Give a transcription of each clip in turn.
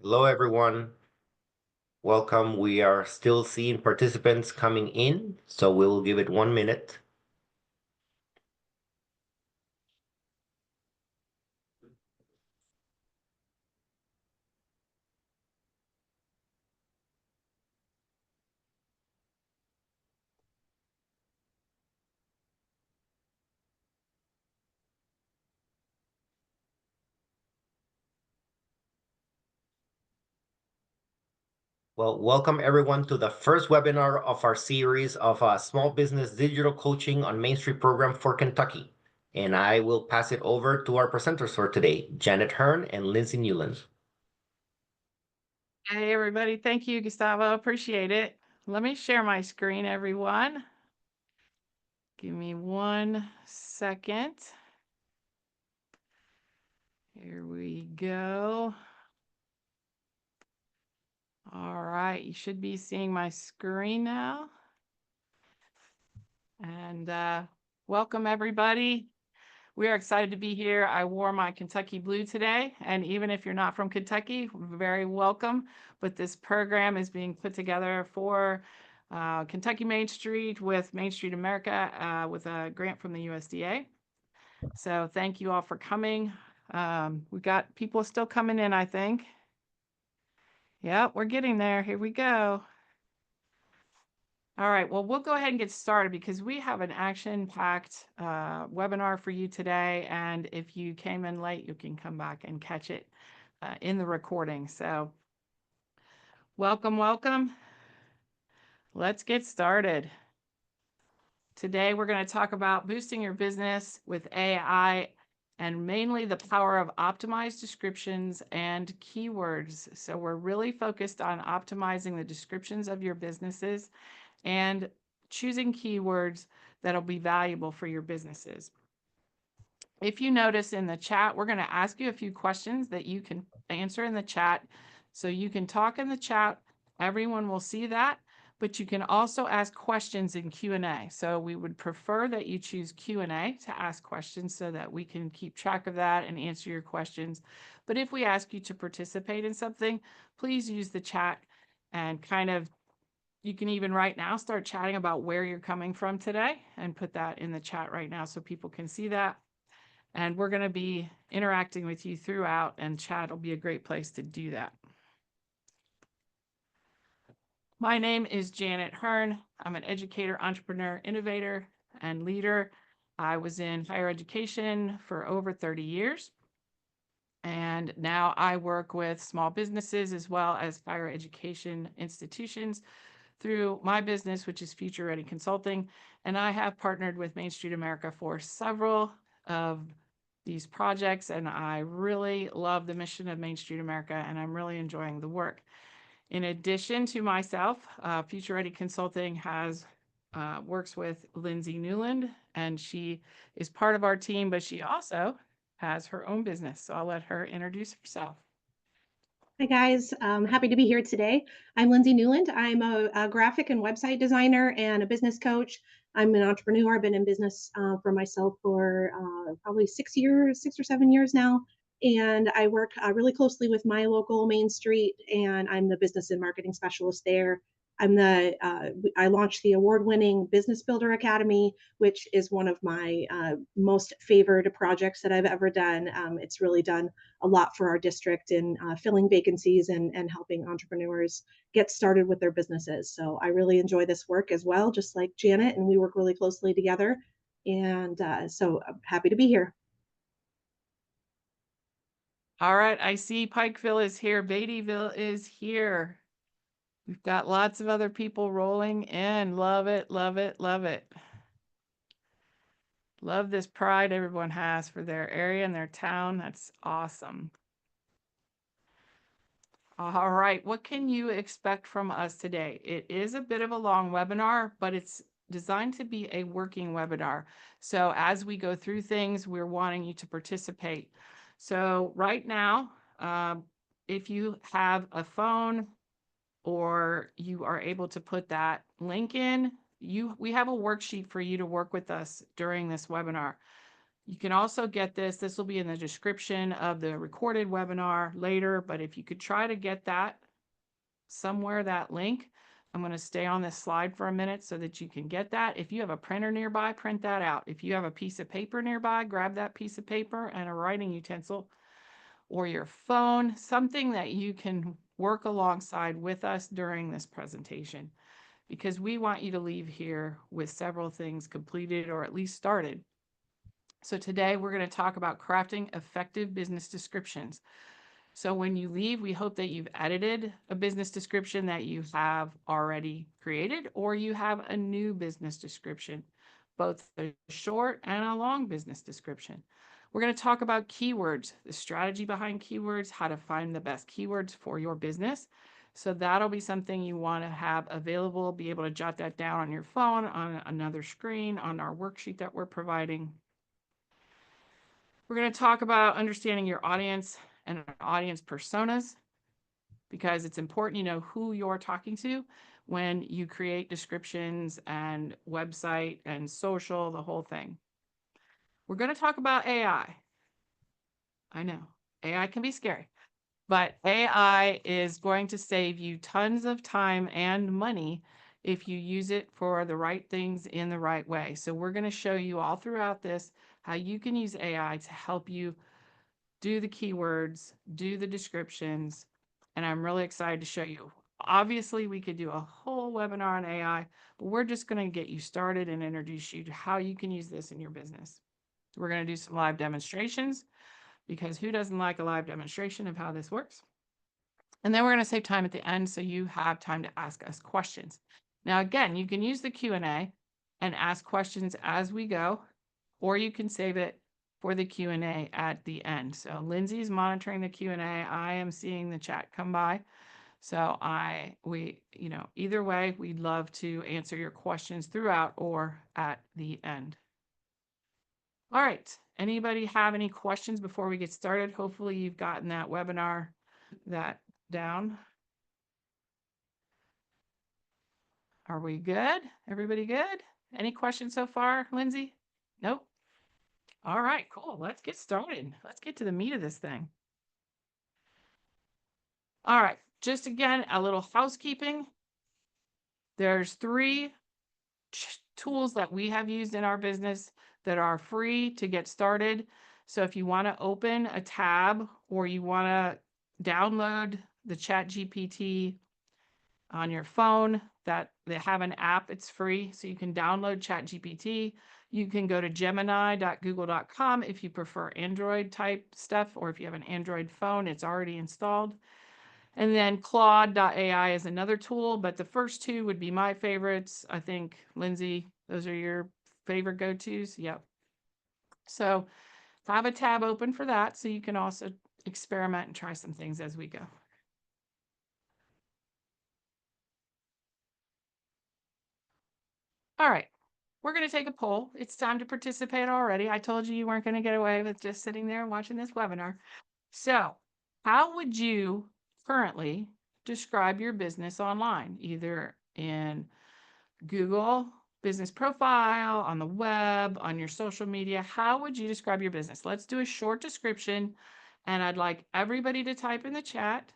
Hello, everyone. Welcome. We are still seeing participants coming in, so we'll give it 1 minute. Well, welcome everyone to the first webinar of our series of small business digital coaching on Main Street program for Kentucky. And I will pass it over to our presenters for today, Janet Hearn and Lindsay Newland. Hey, everybody. Thank you, Gustavo. Appreciate it. Let me share my screen, everyone. Give me 1 second. Here we go. All right. You should be seeing my screen now. And welcome, everybody. We are excited to be here. I wore my Kentucky blue today, and even if you're not from Kentucky, very welcome. But this program is being put together for Kentucky Main Street with Main Street America with a grant from the USDA. So thank you all for coming. We got people still coming in, I think. Yep, we're getting there. Here we go. All right, well, we'll go ahead and get started because we have an action-packed webinar for you today. And if you came in late, you can come back and catch it in the recording. So welcome, welcome. Let's get started. Today, we're going to talk about boosting your business with AI and mainly the power of optimized descriptions and keywords. So we're really focused on optimizing the descriptions of your businesses and choosing keywords that'll be valuable for your businesses. If you notice in the chat, we're going to ask you a few questions that you can answer in the chat. So you can talk in the chat. Everyone will see that, but you can also ask questions in Q&A. So we would prefer that you choose Q&A to ask questions so that we can keep track of that and answer your questions. But if we ask you to participate in something, please use the chat and you can even right now start chatting about where you're coming from today and put that in the chat right now so people can see that. And we're going to be interacting with you throughout, and chat will be a great place to do that. My name is Janet Hearn. I'm an educator, entrepreneur, innovator, and leader. I was in higher education for over 30 years. And now I work with small businesses as well as higher education institutions through my business, which is Future Ready Consulting. And I have partnered with Main Street America for several of these projects, and I really love the mission of Main Street America, and I'm really enjoying the work. In addition to myself, Future Ready Consulting has works with Lindsay Newland, and she is part of our team, but she also has her own business. So I'll let her introduce herself. Hi guys, happy to be here today. I'm Lindsay Newland. I'm a graphic and website designer and a business coach. I'm an entrepreneur. I've been in business for myself for probably 6 or 7 years now. And I work really closely with my local Main Street, and I'm the business and marketing specialist there. I launched the award-winning Business Builder Academy, which is one of my most favored projects that I've ever done. It's really done a lot for our district in filling vacancies and helping entrepreneurs get started with their businesses. So I really enjoy this work as well, just like Janet, and we work really closely together. And so I'm happy to be here. All right, I see Pikeville is here. Beattyville is here. We've got lots of other people rolling in. Love it, love it, love it. Love this pride everyone has for their area and their town. That's awesome. All right, what can you expect from us today? It is a bit of a long webinar, but it's designed to be a working webinar. So as we go through things, we're wanting you to participate. So right now, if you have a phone or you are able to put that link in, we have a worksheet for you to work with us during this webinar. You can also get this. This will be in the description of the recorded webinar later, but if you could try to get that somewhere, that link. I'm going to stay on this slide for a minute so that you can get that. If you have a printer nearby, print that out. If you have a piece of paper nearby, grab that piece of paper and a writing utensil or your phone, something that you can work alongside with us during this presentation, because we want you to leave here with several things completed or at least started. So today we're going to talk about crafting effective business descriptions. So when you leave, we hope that you've edited a business description that you have already created, or you have a new business description, both a short and a long business description. We're going to talk about keywords, the strategy behind keywords, how to find the best keywords for your business. So that'll be something you want to have available, be able to jot that down on your phone, on another screen, on our worksheet that we're providing. We're going to talk about understanding your audience and audience personas, because it's important you know who you're talking to when you create descriptions and website and social, the whole thing. We're going to talk about AI. I know AI can be scary, but AI is going to save you tons of time and money if you use it for the right things in the right way. So we're going to show you all throughout this how you can use AI to help you do the keywords, do the descriptions, and I'm really excited to show you. Obviously, we could do a whole webinar on AI, but we're just going to get you started and introduce you to how you can use this in your business. We're going to do some live demonstrations, because who doesn't like a live demonstration of how this works? And then we're going to save time at the end so you have time to ask us questions. Now, again, you can use the Q&A and ask questions as we go, or you can save it for the Q&A at the end. So Lindsay's monitoring the Q&A. I am seeing the chat come by. So either way, we'd love to answer your questions throughout or at the end. All right. Anybody have any questions before we get started? Hopefully you've gotten that webinar down. Are we good? Everybody good? Any questions so far, Lindsay? Nope. All right, cool. Let's get started. Let's get to the meat of this thing. All right, just again, a little housekeeping. There's 3 tools that we have used in our business that are free to get started. So if you want to open a tab or you want to download the ChatGPT on your phone, that they have an app, it's free. So you can download ChatGPT. You can go to gemini.google.com if you prefer Android type stuff, or if you have an Android phone, it's already installed. And then Claude.ai is another tool, but the first 2 would be my favorites. I think, Lindsay, those are your favorite go-tos. Yep. So have a tab open for that so you can also experiment and try some things as we go. All right, we're going to take a poll. It's time to participate already. I told you you weren't going to get away with just sitting there and watching this webinar. So how would you currently describe your business online, either in Google business profile, on the web, on your social media? How would you describe your business? Let's do a short description, and I'd like everybody to type in the chat,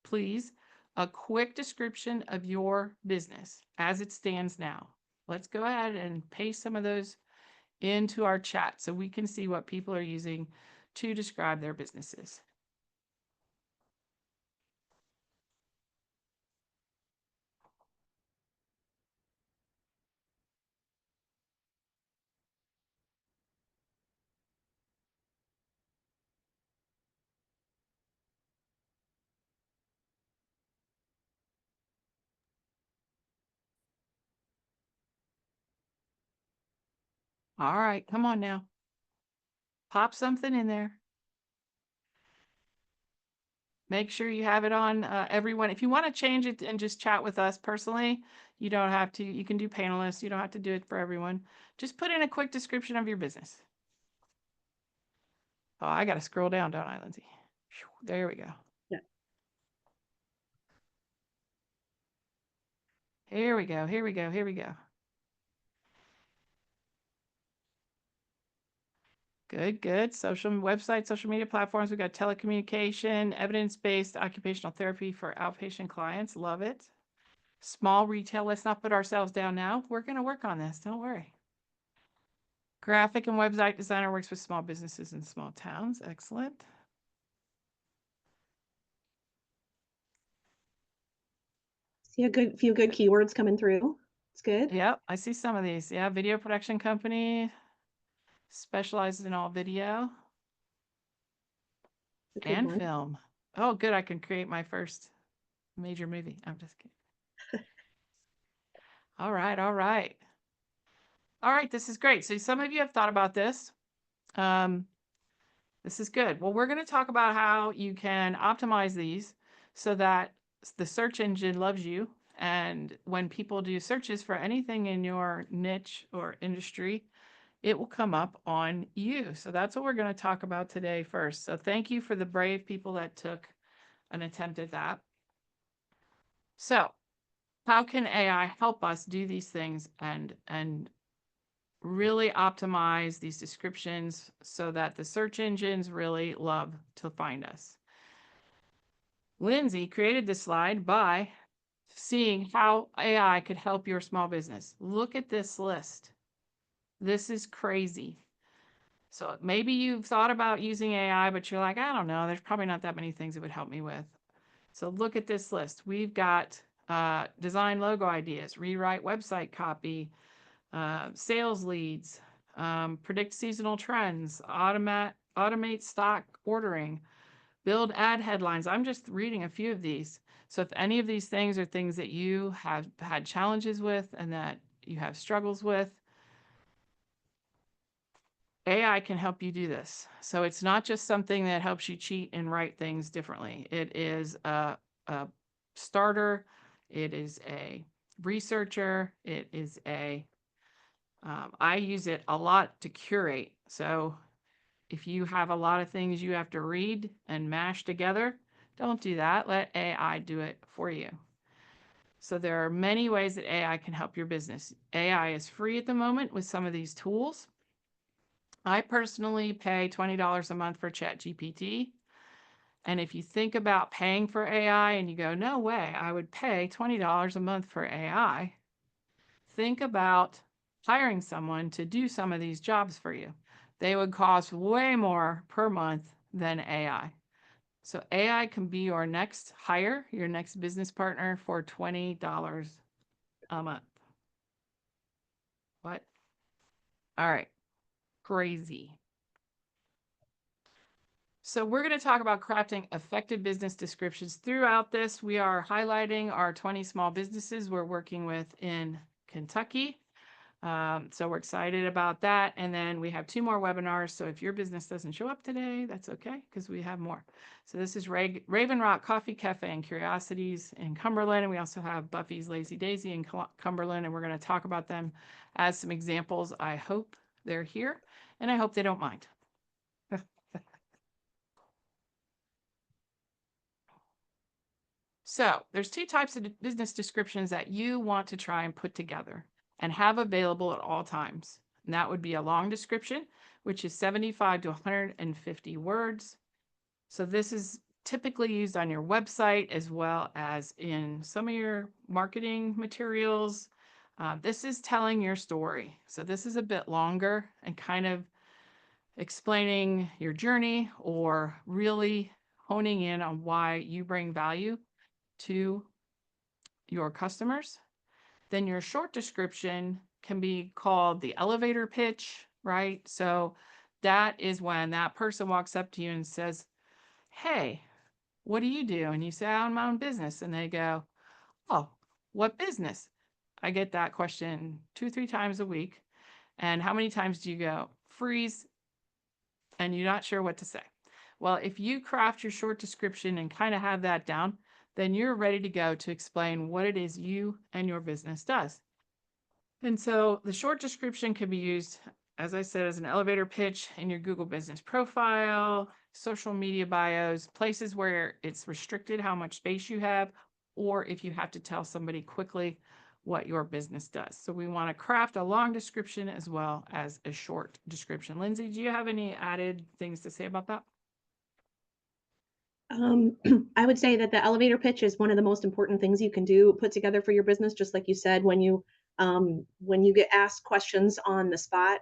please, a quick description of your business as it stands now. Let's go ahead and paste some of those into our chat so we can see what people are using to describe their businesses. All right, come on now. Pop something in there. Make sure you have it on everyone. If you want to change it and just chat with us personally, you don't have to. You can do panelists. You don't have to do it for everyone. Just put in a quick description of your business. Oh, I got to scroll down, don't I, Lindsay? There we go. Yeah. Here we go. Here we go. Here we go. Good, good. Social website, social media platforms. We got telecommunication, evidence-based occupational therapy for outpatient clients. Love it. Small retail. Let's not put ourselves down now. We're going to work on this. Don't worry. Graphic and website designer works with small businesses in small towns. Excellent. See a few good keywords coming through. It's good. Yep, I see some of these. Yeah, video production company specializes in all video A good and one. film. Oh, good. I can create my first major movie. I'm just kidding. All right, all right. All right, this is great. So some of you have thought about this. This is good. Well, we're going to talk about how you can optimize these so that the search engine loves you. And when people do searches for anything in your niche or industry, it will come up on you. So that's what we're going to talk about today first. So thank you for the brave people that took an attempt at that. So how can AI help us do these things and really optimize these descriptions so that the search engines really love to find us? Lindsay created this slide by seeing how AI could help your small business. Look at this list. This is crazy. So maybe you've thought about using AI, but you're like, I don't know, there's probably not that many things it would help me with. So look at this list. We've got design logo ideas, rewrite website copy, sales leads, predict seasonal trends, automate stock ordering, build ad headlines. I'm just reading a few of these. So if any of these things are things that you have had challenges with and that you have struggles with, AI can help you do this. So it's not just something that helps you cheat and write things differently. It is a starter. It is a researcher. It is I use it a lot to curate. So if you have a lot of things you have to read and mash together, don't do that. Let AI do it for you. So there are many ways that AI can help your business. AI is free at the moment with some of these tools. I personally pay $20 a month for ChatGPT. And if you think about paying for AI and you go, no way, I would pay $20 a month for AI, think about hiring someone to do some of these jobs for you. They would cost way more per month than AI. So AI can be your next hire, your next business partner for $20 a month. What? All right. Crazy. So we're going to talk about crafting effective business descriptions. Throughout this, we are highlighting our 20 small businesses we're working with in Kentucky. So we're excited about that. And then we have 2 more webinars. So if your business doesn't show up today, that's okay, because we have more. So this is Raven Rock Coffee Cafe and Curiosities in Cumberland. And we also have Buffy's Lazy Daisy in Cumberland. And we're going to talk about them as some examples. I hope they're here, and I hope they don't mind. So there's 2 types of business descriptions that you want to try and put together and have available at all times. And that would be a long description, which is 75 to 150 words. So this is typically used on your website as well as in some of your marketing materials. This is telling your story. So this is a bit longer and kind of explaining your journey or really honing in on why you bring value to your customers. Then your short description can be called the elevator pitch, right? So that is when that person walks up to you and says, hey, what do you do? And you say, I own my own business. And they go, oh, what business? I get that question 2-3 times a week. And how many times do you go, freeze, and you're not sure what to say? Well, if you craft your short description and kind of have that down, then you're ready to go to explain what it is you and your business does. And so the short description can be used, as I said, as an elevator pitch in your Google business profile, social media bios, places where it's restricted how much space you have, or if you have to tell somebody quickly what your business does. So we want to craft a long description as well as a short description. Lindsay, do you have any added things to say about that? I would say that the elevator pitch is one of the most important things you can do, put together for your business. Just like you said, when you get asked questions on the spot,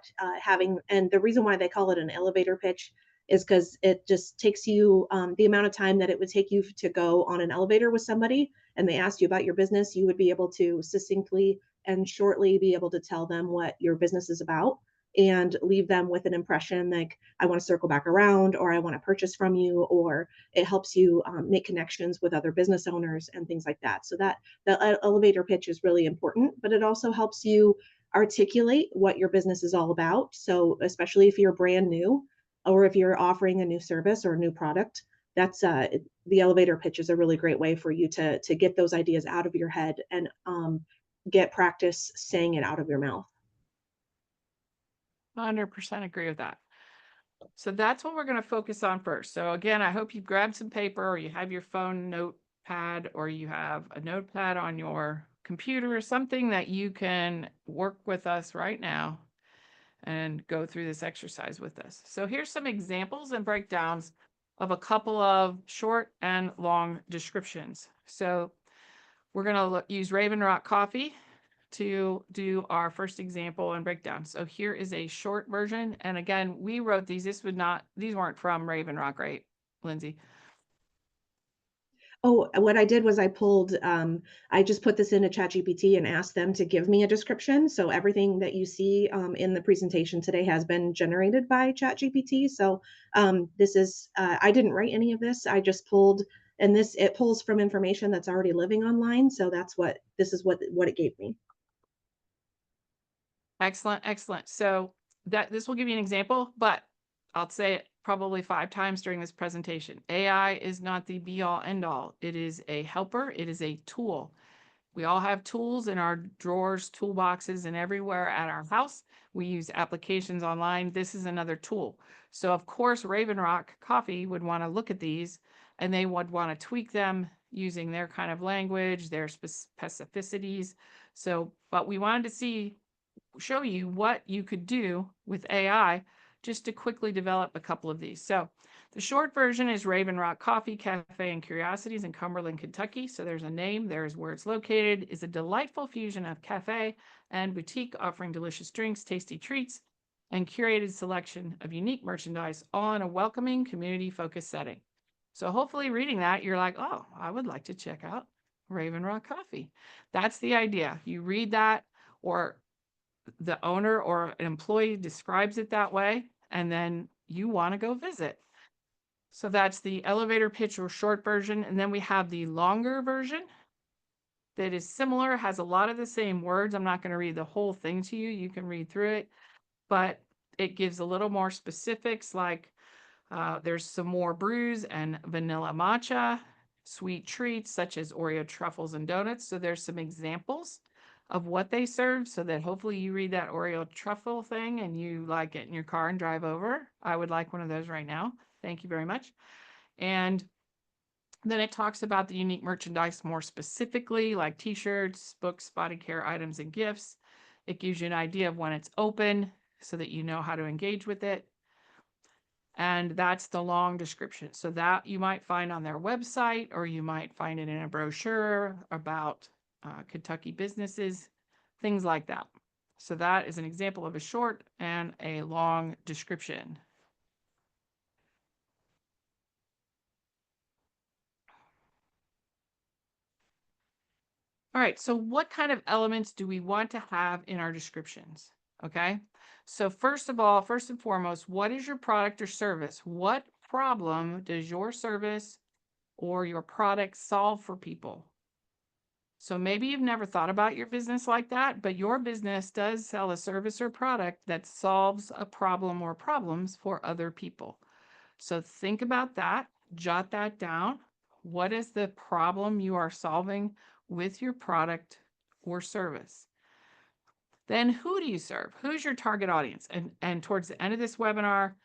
and the reason why they call it an elevator pitch is because it just takes you the amount of time that it would take you to go on an elevator with somebody, and they asked you about your business, you would be able to succinctly and shortly be able to tell them what your business is about and leave them with an impression like, I want to circle back around, or I want to purchase from you, or it helps you make connections with other business owners and things like that. So that the elevator pitch is really important, but it also helps you articulate what your business is all about. So especially if you're brand new, or if you're offering a new service or a new product, that's the elevator pitch is a really great way for you to get those ideas out of your head and get practice saying it out of your mouth. 100% agree with that. So that's what we're going to focus on first. So again, I hope you grabbed some paper, or you have your phone notepad, or you have a notepad on your computer, or something that you can work with us right now and go through this exercise with us. So here's some examples and breakdowns of a couple of short and long descriptions. So we're going to use Raven Rock Coffee to do our first example and breakdown. So here is a short version. And again, we wrote these. These weren't from Raven Rock, right, Lindsay? Oh, what I did was I just put this into ChatGPT and asked them to give me a description. So everything that you see in the presentation today has been generated by ChatGPT. So I didn't write any of this. I just pulled, and it pulls from information that's already living online. So this is what it gave me. Excellent, excellent. So this will give you an example, but I'll say it probably 5 times during this presentation. AI is not the be all end all. It is a helper. It is a tool. We all have tools in our drawers, toolboxes, and everywhere at our house. We use applications online. This is another tool. So of course, Raven Rock Coffee would want to look at these, and they would want to tweak them using their kind of language, their specificities. So, but we wanted to show you what you could do with AI just to quickly develop a couple of these. So the short version is Raven Rock Coffee, Cafe, and Curiosities in Cumberland, Kentucky. So there's a name, there's where it's located, is a delightful fusion of cafe and boutique, offering delicious drinks, tasty treats, and curated selection of unique merchandise, all in a welcoming, community-focused setting. So hopefully reading that, you're like, oh, I would like to check out Raven Rock Coffee. That's the idea. You read that, or the owner or an employee describes it that way, and then you want to go visit. So that's the elevator pitch or short version. And then we have the longer version that is similar, has a lot of the same words. I'm not going to read the whole thing to you. You can read through it, but it gives a little more specifics, like there's some more brews and vanilla matcha, sweet treats such as Oreo truffles and donuts. So there's some examples of what they serve, so that hopefully you read that Oreo truffle thing and you like get in your car and drive over. I would like one of those right now. Thank you very much. And then it talks about the unique merchandise more specifically, like t-shirts, books, body care items, and gifts. It gives you an idea of when it's open so that you know how to engage with it. And that's the long description. So that you might find on their website, or you might find it in a brochure about Kentucky businesses, things like that. So that is an example of a short and a long description. All right, so what kind of elements do we want to have in our descriptions? Okay, so first and foremost, what is your product or service? What problem does your service or your product solve for people? So maybe you've never thought about your business like that, but your business does sell a service or product that solves a problem or problems for other people. So think about that, jot that down. What is the problem you are solving with your product or service? Then who do you serve? Who's your target audience? And towards the end of this webinar,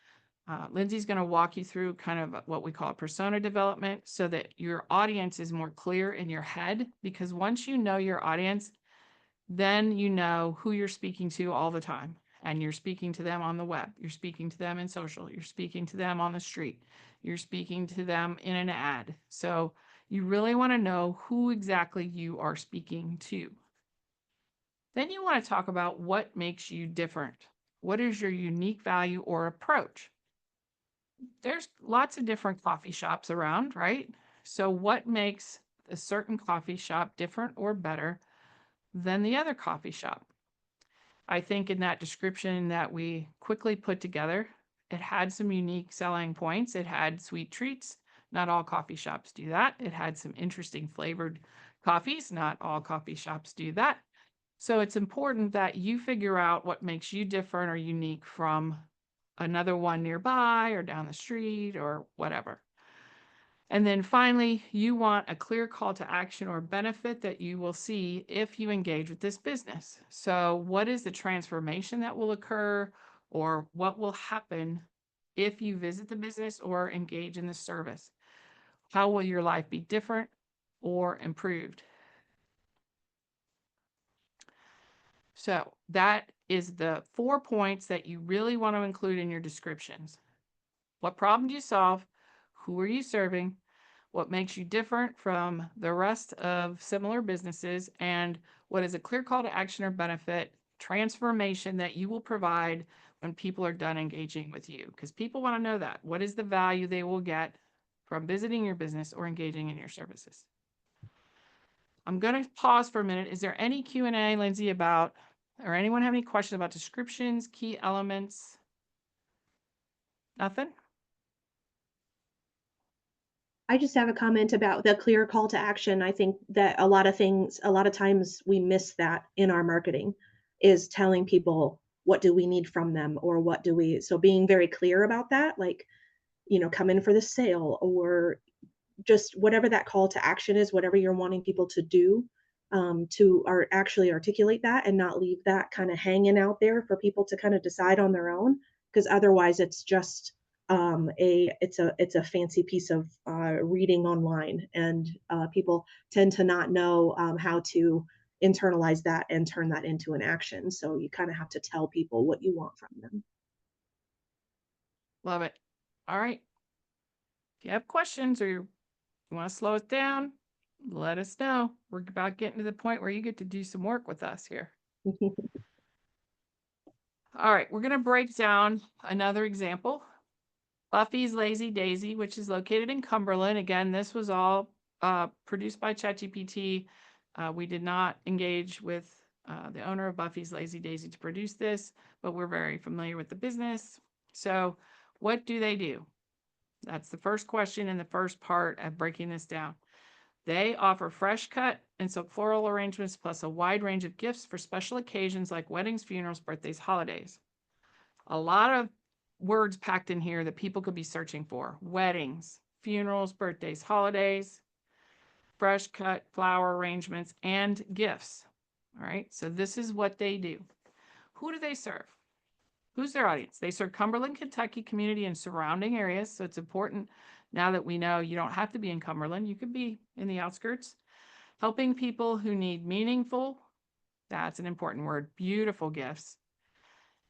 Lindsay's going to walk you through kind of what we call persona development, so that your audience is more clear in your head. Because once you know your audience, then you know who you're speaking to all the time. And you're speaking to them on the web. You're speaking to them in social. You're speaking to them on the street. You're speaking to them in an ad. So you really want to know who exactly you are speaking to. Then you want to talk about what makes you different. What is your unique value or approach? There's lots of different coffee shops around, right? So what makes a certain coffee shop different or better than the other coffee shop? I think in that description that we quickly put together, it had some unique selling points. It had sweet treats. Not all coffee shops do that. It had some interesting flavored coffees. Not all coffee shops do that. So it's important that you figure out what makes you different or unique from another one nearby or down the street or whatever. And then finally, you want a clear call to action or benefit that you will see if you engage with this business. So what is the transformation that will occur, or what will happen if you visit the business or engage in the service? How will your life be different or improved? So that is the 4 points that you really want to include in your descriptions. What problem do you solve? Who are you serving? What makes you different from the rest of similar businesses? And what is a clear call to action or benefit transformation that you will provide when people are done engaging with you? Because people want to know that. What is the value they will get from visiting your business or engaging in your services? I'm going to pause for a minute. Is there any Q&A, Lindsay, about, or anyone have any questions about descriptions, key elements? Nothing? I just have a comment about the clear call to action. I think that a lot of times we miss that in our marketing, is telling people what do we need from them, or what do we, so being very clear about that, like, come in for the sale, or just whatever that call to action is, whatever you're wanting people to do, to actually articulate that and not leave that kind of hanging out there for people to kind of decide on their own. Because otherwise, it's just it's a fancy piece of reading online, and people tend to not know how to internalize that and turn that into an action. So you kind of have to tell people what you want from them. Love it. All right. If you have questions or you want to slow it down, let us know. We're about getting to the point where you get to do some work with us here. All right, we're going to break down another example. Buffy's Lazy Daisy, which is located in Cumberland. Again, this was all produced by ChatGPT. We did not engage with the owner of Buffy's Lazy Daisy to produce this, but we're very familiar with the business. So what do they do? That's the first question in the first part of breaking this down. They offer fresh cut and silk floral arrangements plus a wide range of gifts for special occasions like weddings, funerals, birthdays, holidays. A lot of words packed in here that people could be searching for. Weddings, funerals, birthdays, holidays, fresh cut flower arrangements, and gifts. All right, so this is what they do. Who do they serve? Who's their audience? They serve Cumberland, Kentucky community and surrounding areas. So it's important now that we know you don't have to be in Cumberland. You could be in the outskirts. Helping people who need meaningful, that's an important word, beautiful gifts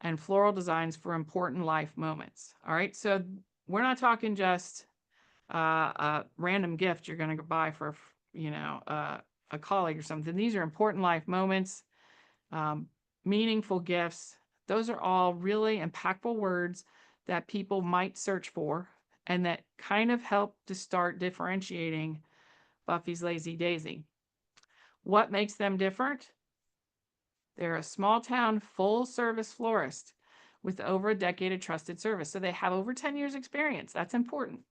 and floral designs for important life moments. All right. So we're not talking just a random gift you're going to buy for, a colleague or something. These are important life moments, meaningful gifts. Those are all really impactful words that people might search for and that kind of help to start differentiating Buffy's Lazy Daisy. What makes them different? They're a small town full service florist with over a decade of trusted service. So they have over 10 years experience. That's important.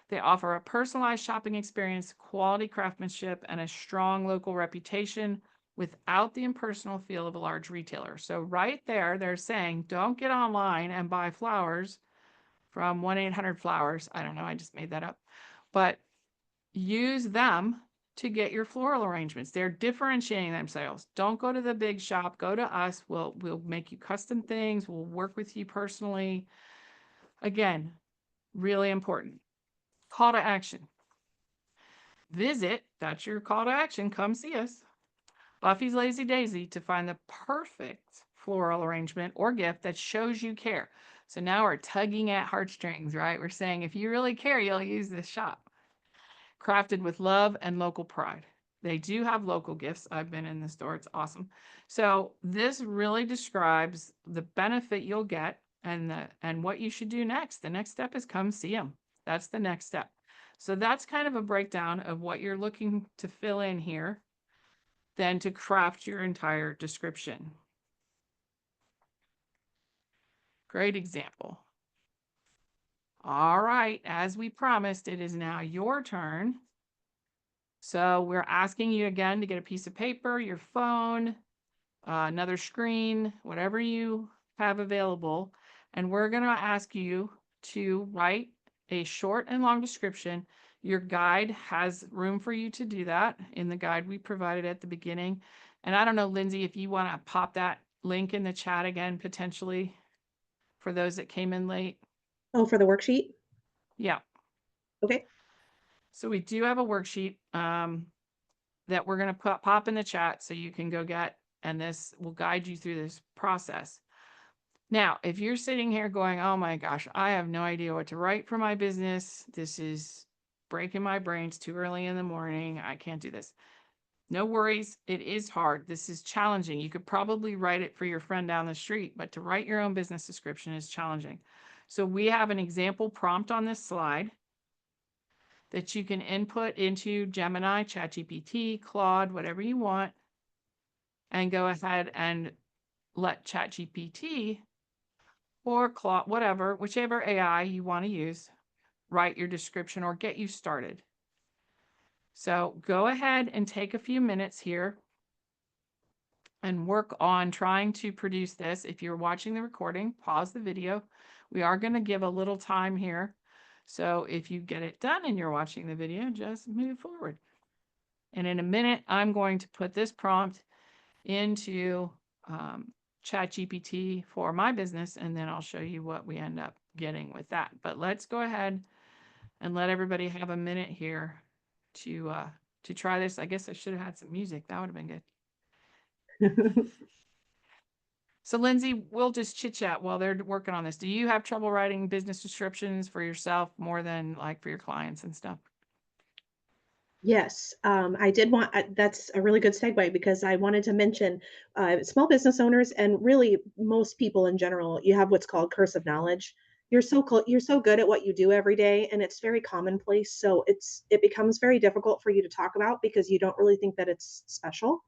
They offer a personalized shopping experience, quality craftsmanship, and a strong local reputation without the impersonal feel of a large retailer. So right there, they're saying, don't get online and buy flowers from 1-800-Flowers. I don't know, I just made that up. But use them to get your floral arrangements. They're differentiating themselves. Don't go to the big shop. Go to us. We'll make you custom things. We'll work with you personally. Again, really important. Call to action. Visit, that's your call to action. Come see us. Buffy's Lazy Daisy to find the perfect floral arrangement or gift that shows you care. So now we're tugging at heartstrings, right? We're saying if you really care, you'll use this shop. Crafted with love and local pride. They do have local gifts. I've been in the store. It's awesome. So this really describes the benefit you'll get and what you should do next. The next step is come see them. That's the next step. So that's kind of a breakdown of what you're looking to fill in here, then to craft your entire description. Great example. All right, as we promised, it is now your turn. So we're asking you again to get a piece of paper, your phone, another screen, whatever you have available. And we're going to ask you to write a short and long description. Your guide has room for you to do that in the guide we provided at the beginning. And I don't know, Lindsay, if you want to pop that link in the chat again, potentially for those that came in late. Oh, for the worksheet? Yeah. Okay. So we do have a worksheet that we're going to pop in the chat so you can go get, and this will guide you through this process. Now, if you're sitting here going, oh my gosh, I have no idea what to write for my business. This is breaking my brains too early in the morning. I can't do this. No worries. It is hard. This is challenging. You could probably write it for your friend down the street, but to write your own business description is challenging. So we have an example prompt on this slide that you can input into Gemini, ChatGPT, Claude, whatever you want, and go ahead and let ChatGPT or Claude, whatever, whichever AI you want to use, write your description or get you started. So go ahead and take a few minutes here and work on trying to produce this. If you're watching the recording, pause the video. We are going to give a little time here. So if you get it done and you're watching the video, just move forward. And in a minute, I'm going to put this prompt into ChatGPT for my business, and then I'll show you what we end up getting with that. But let's go ahead and let everybody have a minute here to try this. I guess I should have had some music. That would have been good. So Lindsay, we'll just chit chat while they're working on this. Do you have trouble writing business descriptions for yourself more than like for your clients and stuff? Yes, I did want, that's a really good segue because I wanted to mention small business owners and really most people in general, you have what's called curse of knowledge. You're so good at what you do every day and it's very commonplace. So it becomes very difficult for you to talk about because you don't really think that it's special.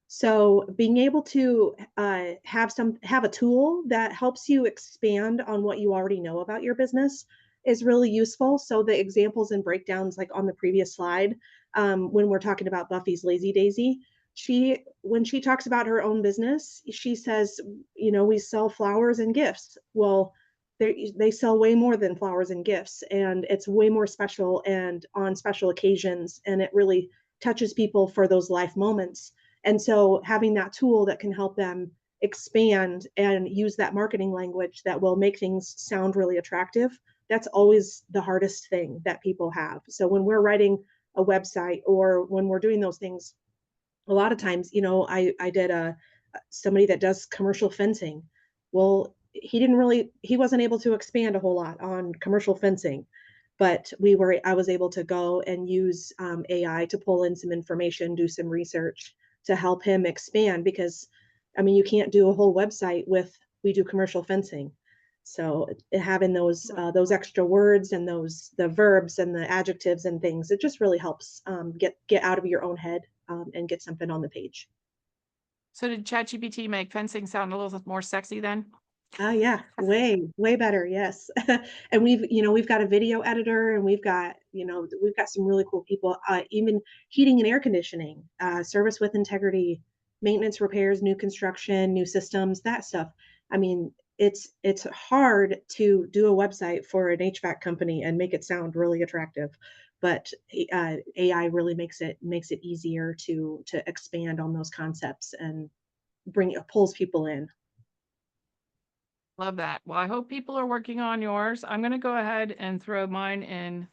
So being able to have a tool that helps you expand on what you already know about your business is really useful. So the examples and breakdowns, like on the previous slide, when we're talking about Buffy's Lazy Daisy, when she talks about her own business, she says, we sell flowers and gifts. Well, they sell way more than flowers and gifts, and it's way more special and on special occasions, and it really touches people for those life moments. And so having that tool that can help them expand and use that marketing language that will make things sound really attractive, that's always the hardest thing that people have. So when we're writing a website or when we're doing those things, a lot of times, I did somebody that does commercial fencing. Well, he wasn't able to expand a whole lot on commercial fencing, but I was able to go and use AI to pull in some information, do some research to help him expand because, I mean, you can't do a whole website with we do commercial fencing. So having those extra words and the verbs and the adjectives and things, it just really helps get out of your own head and get something on the page. So did ChatGPT make fencing sound a little more sexy then? Oh yeah, way better. Yes. And we've got a video editor and we've got some really cool people, even heating and air conditioning, service with integrity, maintenance, repairs, new construction, new systems, that stuff. I mean, it's hard to do a website for an HVAC company and make it sound really attractive, but AI really makes it easier to expand on those concepts and pulls people in. Love that. Well, I hope people are working on yours. I'm going to go ahead and throw mine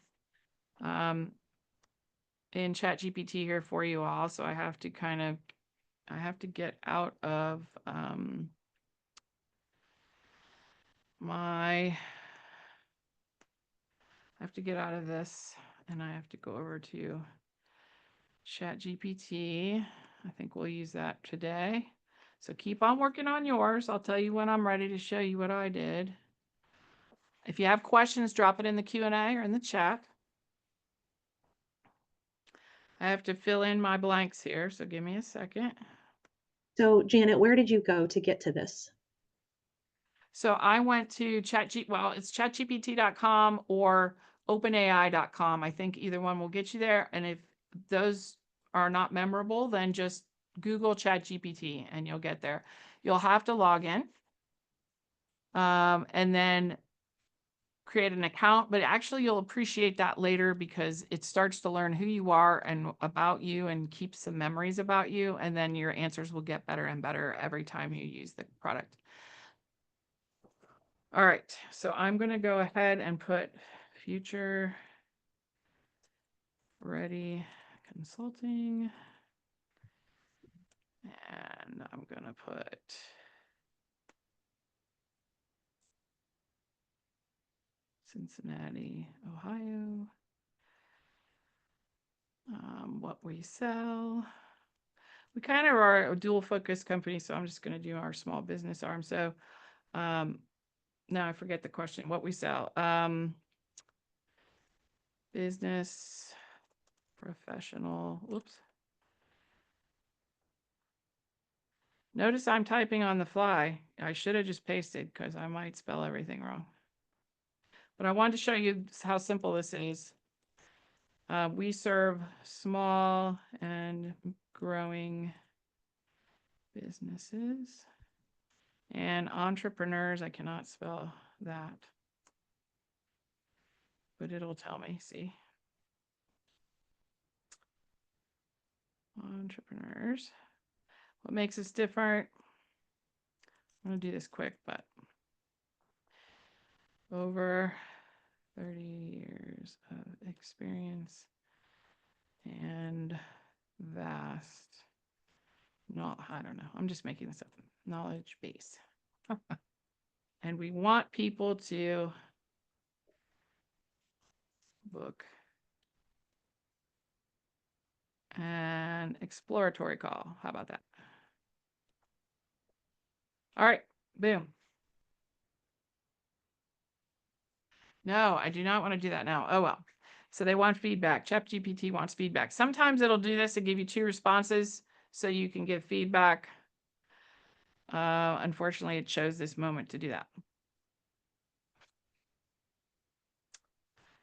in ChatGPT here for you all. So I have to get out of I have to get out of this, and I have to go over to ChatGPT. I think we'll use that today. So keep on working on yours. I'll tell you when I'm ready to show you what I did. If you have questions, drop it in the Q&A or in the chat. I have to fill in my blanks here, so give me a second. So Janet, where did you go to get to this? So I went to it's chatgpt.com or openai.com. I think either one will get you there. And if those are not memorable, then just Google ChatGPT and you'll get there. You'll have to log in and then create an account, but actually you'll appreciate that later because it starts to learn who you are and about you and keeps some memories about you. And then your answers will get better and better every time you use the product. All right, so I'm going to go ahead and put future ready consulting. And I'm going to put Cincinnati, Ohio. What we sell. We kind of are a dual focus company, so I'm just going to do our small business arm. So now I forget the question, what we sell. Business, professional, whoops. Notice I'm typing on the fly. I should have just pasted because I might spell everything wrong. But I wanted to show you how simple this is. We serve small and growing businesses and entrepreneurs. I cannot spell that, but it'll tell me. See? Entrepreneurs. What makes us different? I'm going to do this quick, but over 30 years of experience and vast, I don't know. I'm just making this up. Knowledge base. And we want people to book an exploratory call. How about that? All right, boom. No, I do not want to do that now. Oh, well. So they want feedback. ChatGPT wants feedback. Sometimes it'll do this and give you 2 responses so you can give feedback. Unfortunately, it chose this moment to do that.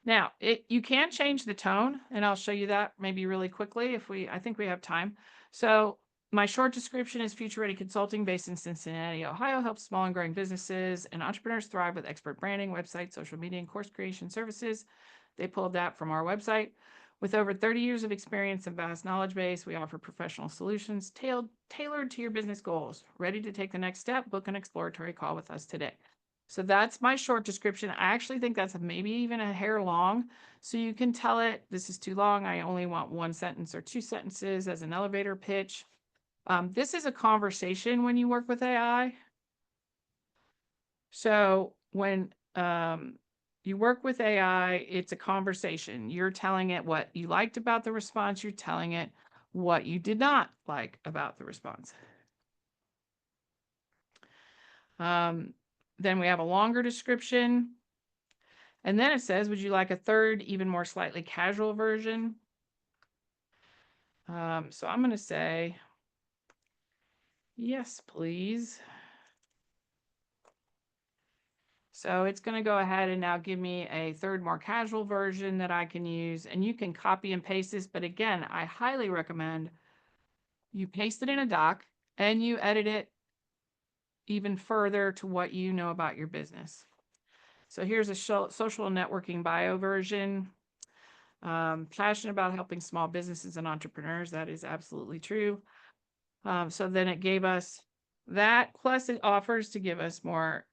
Now, you can change the tone, and I'll show you that maybe really quickly I think we have time. So my short description is Future Ready Consulting based in Cincinnati, Ohio, helps small and growing businesses and entrepreneurs thrive with expert branding, website, social media, and course creation services. They pulled that from our website. With over 30 years of experience and vast knowledge base, we offer professional solutions tailored to your business goals. Ready to take the next step? Book an exploratory call with us today. So that's my short description. I actually think that's maybe even a hair long. So you can tell it, this is too long. I only want 1 sentence or 2 sentences as an elevator pitch. This is a conversation when you work with AI. So when you work with AI, it's a conversation. You're telling it what you liked about the response. You're telling it what you did not like about the response. Then we have a longer description. And then it says, would you like a third, even more slightly casual version? So I'm going to say, yes, please. So it's going to go ahead and now give me a third, more casual version that I can use. And you can copy and paste this. But again, I highly recommend you paste it in a doc and you edit it even further to what you know about your business. So here's a social networking bio version. Passionate about helping small businesses and entrepreneurs. That is absolutely true. So then it gave us that, plus it offers to give us more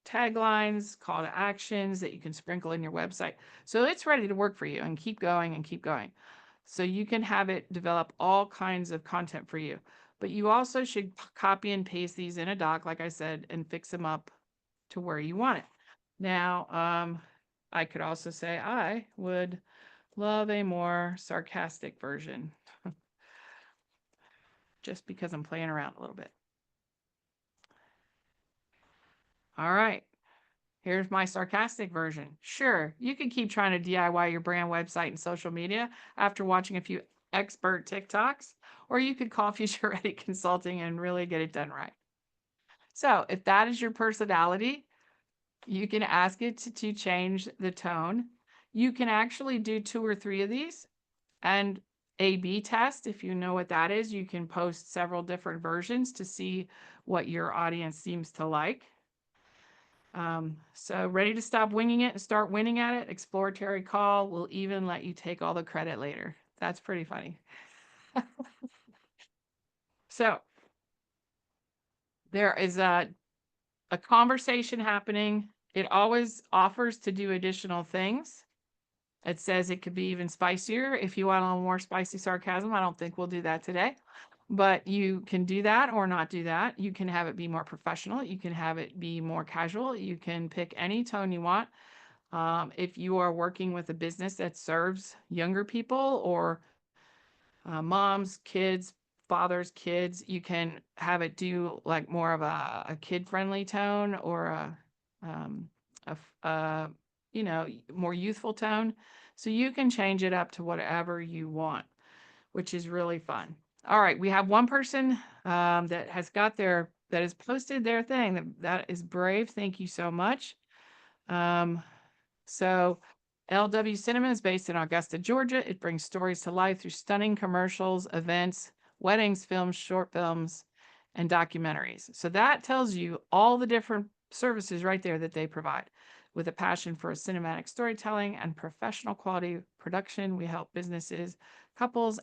taglines, call to actions that you can sprinkle in your website. So it's ready to work for you and keep going and keep going. So you can have it develop all kinds of content for you. But you also should copy and paste these in a doc, like I said, and fix them up to where you want it. Now, I could also say I would love a more sarcastic version just because I'm playing around a little bit. All right. Here's my sarcastic version. Sure, you can keep trying to DIY your brand website and social media after watching a few expert TikToks, or you could call Future Ready Consulting and really get it done right. So if that is your personality, you can ask it to change the tone. You can actually do 2 or 3 of these and A/B test. If you know what that is, you can post several different versions to see what your audience seems to like. So ready to stop winging it and start winning at it? Exploratory call will even let you take all the credit later. That's pretty funny. So there is a conversation happening. It always offers to do additional things. It says it could be even spicier if you want a little more spicy sarcasm. I don't think we'll do that today, but you can do that or not do that. You can have it be more professional. You can have it be more casual. You can pick any tone you want. If you are working with a business that serves younger people or moms, kids, fathers, kids, you can have it do like more of a kid-friendly tone or more youthful tone. So you can change it up to whatever you want, which is really fun. All right, we have one person that has posted their thing. That is brave. Thank you so much. So LW Cinema is based in Augusta, Georgia. It brings stories to life through stunning commercials, events, weddings, films, short films, and documentaries. So that tells you all the different services right there that they provide. With a passion for cinematic storytelling and professional quality production, we help businesses, couples,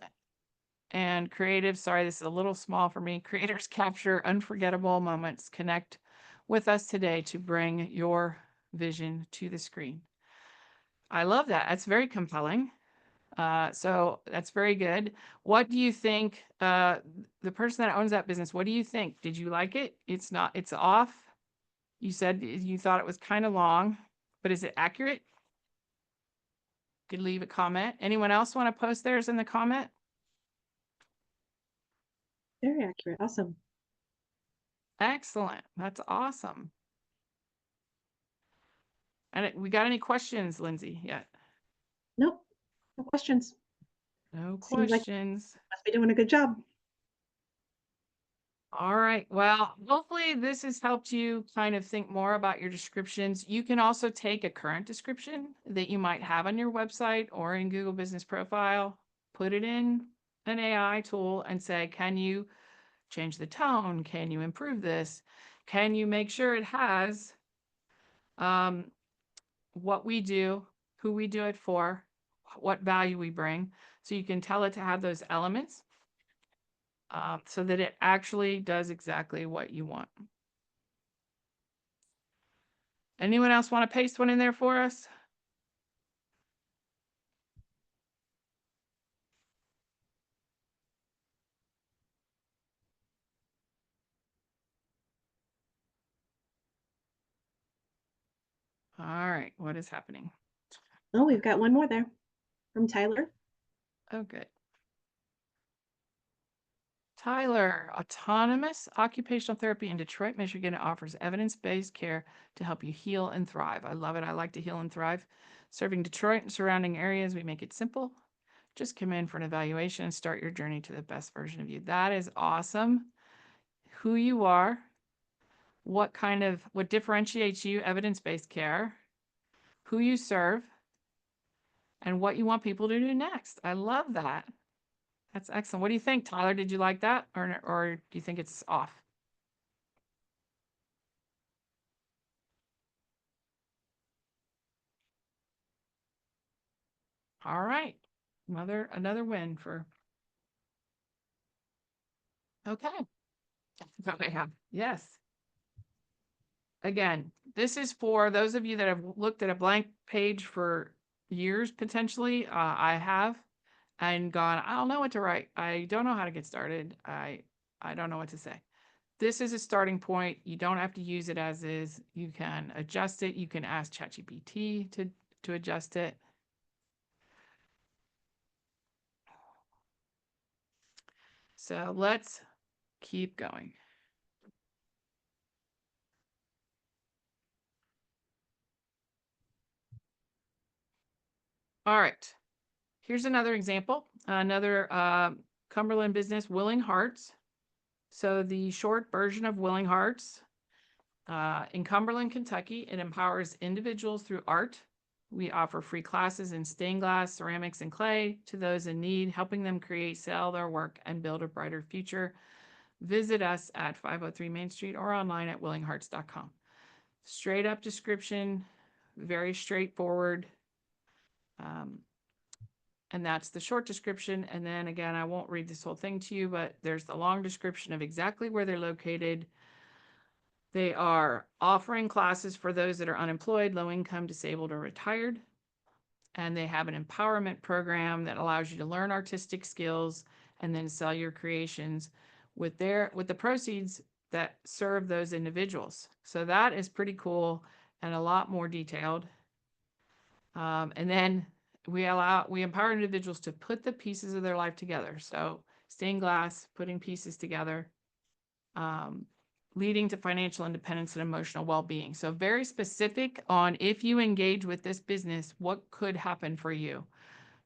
and creatives. Sorry, this is a little small for me. Creators capture unforgettable moments. Connect with us today to bring your vision to the screen. I love that. That's very compelling. So that's very good. What do you think, the person that owns that business, what do you think? Did you like it? It's off. You said you thought it was kind of long, but is it accurate? You could leave a comment. Anyone else want to post theirs in the comment? Very accurate. Awesome. Excellent. That's awesome. And we got any questions, Lindsay, yet? Nope. No questions. No Seems like questions. must be doing a good job. All right. Well, hopefully this has helped you kind of think more about your descriptions. You can also take a current description that you might have on your website or in Google Business Profile, put it in an AI tool and say, can you change the tone? Can you improve this? Can you make sure it has what we do, who we do it for, what value we bring? So you can tell it to have those elements. So that it actually does exactly what you want. Anyone else want to paste one in there for us? All right, what is happening? Oh, we've got one more there from Tyler. Oh, good. Tyler, Autonomous Occupational Therapy in Detroit, Michigan offers evidence-based care to help you heal and thrive. I love it. I like to heal and thrive. Serving Detroit and surrounding areas, we make it simple. Just come in for an evaluation and start your journey to the best version of you. That is awesome. Who you are, what differentiates you, evidence-based care, who you serve, and what you want people to do next. I love that. That's excellent. What do you think, Tyler? Did you like that, or do you think it's off? All right, another win for. Okay. Yeah. Yes. Again, this is for those of you that have looked at a blank page for years potentially. I have, and gone, I don't know what to write. I don't know how to get started. I don't know what to say. This is a starting point. You don't have to use it as is. You can adjust it. You can ask ChatGPT to adjust it. So let's keep going. All right. Here's another example. Another Cumberland business, Willing Hearts. So the short version of Willing Hearts. In Cumberland, Kentucky, it empowers individuals through art. We offer free classes in stained glass, ceramics, and clay to those in need, helping them create, sell their work, and build a brighter future. Visit us at 503 Main Street or online at willinghearts.com. Straight up description, very straightforward. And that's the short description. And then again, I won't read this whole thing to you, but there's the long description of exactly where they're located. They are offering classes for those that are unemployed, low income, disabled, or retired. And they have an empowerment program that allows you to learn artistic skills and then sell your creations with the proceeds that serve those individuals. So that is pretty cool and a lot more detailed. And then we empower individuals to put the pieces of their life together. So stained glass, putting pieces together, leading to financial independence and emotional well-being. So very specific on if you engage with this business, what could happen for you?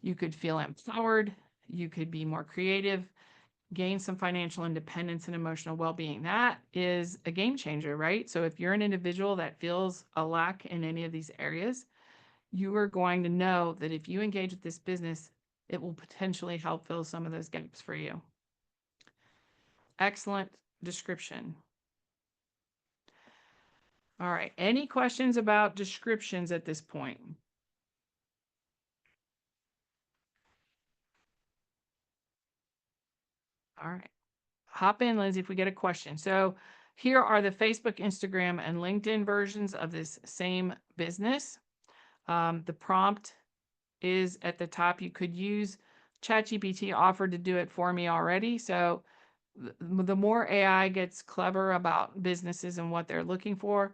You could feel empowered. You could be more creative, gain some financial independence and emotional well-being. That is a game changer, right? So if you're an individual that feels a lack in any of these areas, you are going to know that if you engage with this business, it will potentially help fill some of those gaps for you. Excellent description. All right. Any questions about descriptions at this point? All right. Hop in, Lindsay, if we get a question. So here are the Facebook, Instagram, and LinkedIn versions of this same business. The prompt is at the top. You could use ChatGPT offered to do it for me already. So the more AI gets clever about businesses and what they're looking for,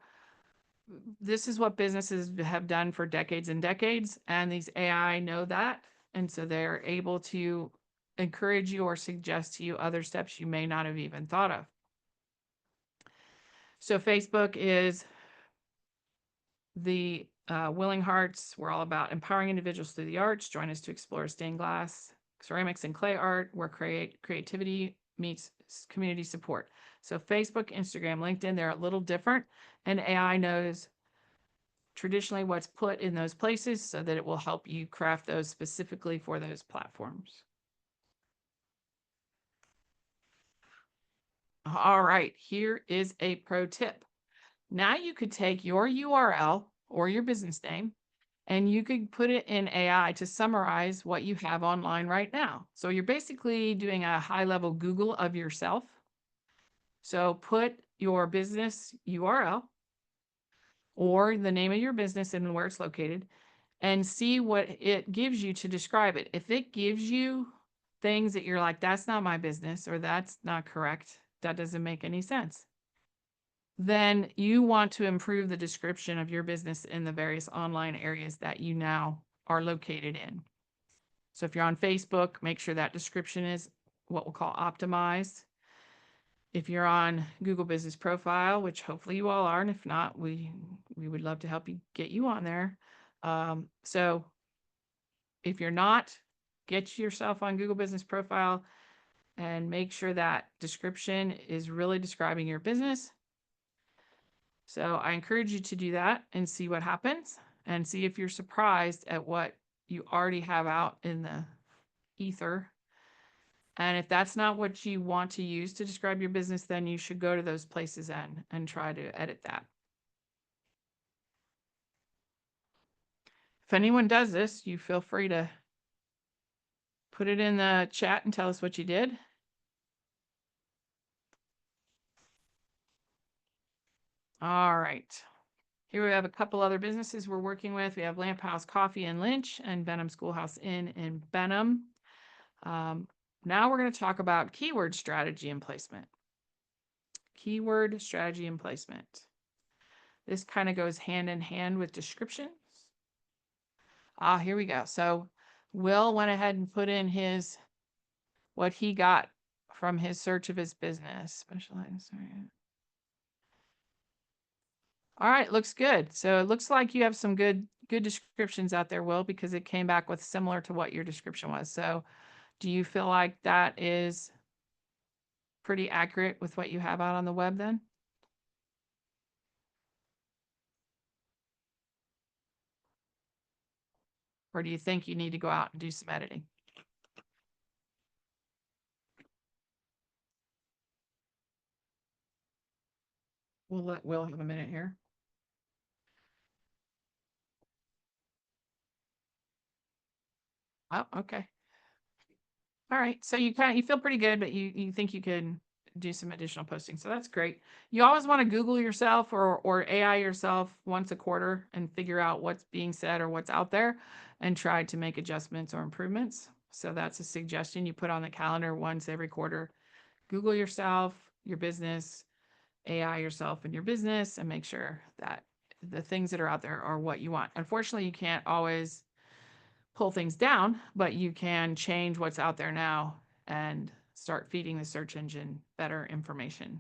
this is what businesses have done for decades and decades, and these AI know that, and so they're able to encourage you or suggest to you other steps you may not have even thought of. So Facebook is the Willing Hearts. We're all about empowering individuals through the arts. Join us to explore stained glass, ceramics, and clay art where creativity meets community support. So Facebook, Instagram, LinkedIn, they're a little different, and AI knows traditionally what's put in those places so that it will help you craft those specifically for those platforms. All right, here is a pro tip. Now you could take your URL or your business name and you could put it in AI to summarize what you have online right now. So you're basically doing a high-level Google of yourself. So put your business URL or the name of your business and where it's located and see what it gives you to describe it. If it gives you things that you're like, that's not my business, or that's not correct, that doesn't make any sense, then you want to improve the description of your business in the various online areas that you now are located in. So if you're on Facebook, make sure that description is what we'll call optimized. If you're on Google Business Profile, which hopefully you all are, and if not, we would love to help you get you on there. So if you're not, get yourself on Google Business Profile and make sure that description is really describing your business. So I encourage you to do that and see what happens and see if you're surprised at what you already have out in the ether. And if that's not what you want to use to describe your business, then you should go to those places and try to edit that. If anyone does this, you feel free to put it in the chat and tell us what you did. All right. Here we have a couple other businesses we're working with. We have Lamp House Coffee in Lynch and Benham Schoolhouse Inn in Benham. Now we're going to talk about keyword strategy and placement. Keyword strategy and placement. This kind of goes hand in hand with descriptions. Here we go. So Will went ahead and put in what he got from his search of his business. Specialized. All right, looks good. So it looks like you have some good descriptions out there, Will, because it came back with similar to what your description was. So do you feel like that is pretty accurate with what you have out on the web then? Or do you think you need to go out and do some editing? We'll let Will have a minute here. Oh, okay. All right. So you feel pretty good, but you think you can do some additional posting. So that's great. You always want to Google yourself or AI yourself once a quarter and figure out what's being said or what's out there and try to make adjustments or improvements. So that's a suggestion you put on the calendar once every quarter. Google yourself, your business, AI yourself and your business, and make sure that the things that are out there are what you want. Unfortunately, you can't always pull things down, but you can change what's out there now and start feeding the search engine better information.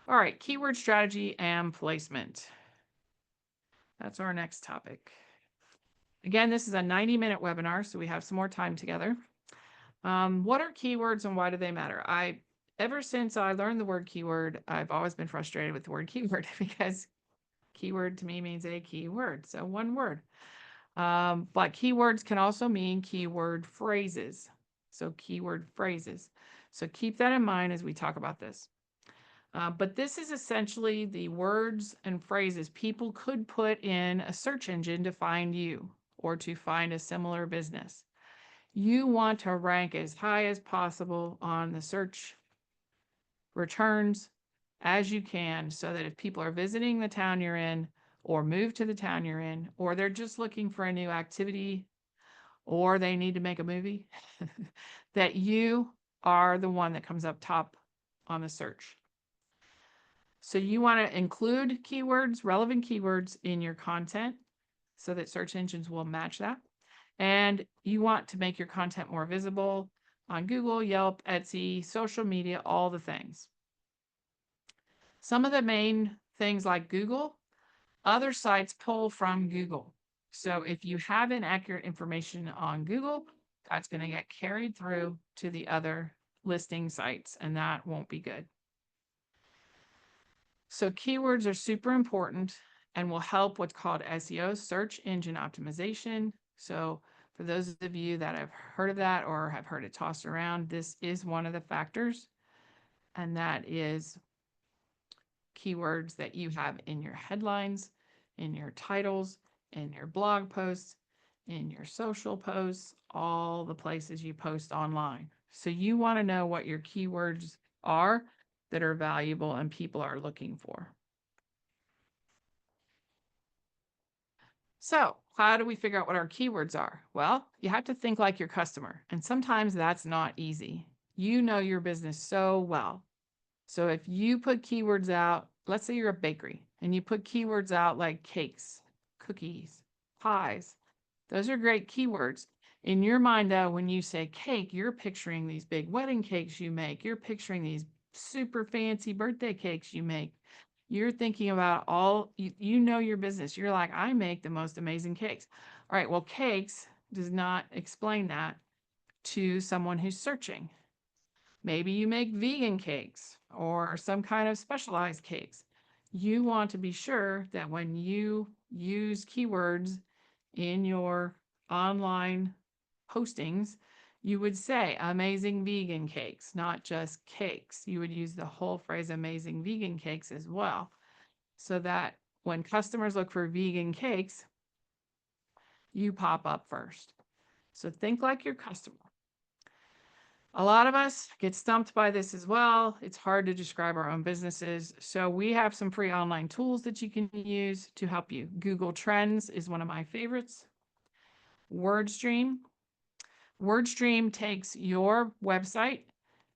All right, keyword strategy and placement. That's our next topic. Again, this is a 90-minute webinar, so we have some more time together. What are keywords and why do they matter? Ever since I learned the word keyword, I've always been frustrated with the word keyword because keyword to me means a keyword, so one word. But keywords can also mean keyword phrases. So keyword phrases. So keep that in mind as we talk about this. But this is essentially the words and phrases people could put in a search engine to find you or to find a similar business. You want to rank as high as possible on the search returns as you can so that if people are visiting the town you're in or move to the town you're in, or they're just looking for a new activity or they need to make a movie, that you are the one that comes up top on the search. So you want to include keywords, relevant keywords in your content so that search engines will match that. And you want to make your content more visible on Google, Yelp, Etsy, social media, all the things. Some of the main things like Google, other sites pull from Google. So if you have inaccurate information on Google, that's going to get carried through to the other listing sites, and that won't be good. So keywords are super important and will help what's called SEO, search engine optimization. So for those of you that have heard of that or have heard it tossed around, this is one of the factors, and that is keywords that you have in your headlines, in your titles, in your blog posts, in your social posts, all the places you post online. So you want to know what your keywords are that are valuable and people are looking for. So how do we figure out what our keywords are? Well, you have to think like your customer, and sometimes that's not easy. You know your business so well. So if you put keywords out, let's say you're a bakery and you put keywords out like cakes, cookies, pies, those are great keywords. In your mind, though, when you say cake, you're picturing these big wedding cakes you make. You're picturing these super fancy birthday cakes you make. You're thinking about you know your business. You're like, I make the most amazing cakes. All right, well, cakes does not explain that to someone who's searching. Maybe you make vegan cakes or some kind of specialized cakes. You want to be sure that when you use keywords in your online postings, you would say amazing vegan cakes, not just cakes. You would use the whole phrase amazing vegan cakes as well, so that when customers look for vegan cakes, you pop up first. So think like your customer. A lot of us get stumped by this as well. It's hard to describe our own businesses. So we have some free online tools that you can use to help you. Google Trends is one of my favorites. WordStream. WordStream takes your website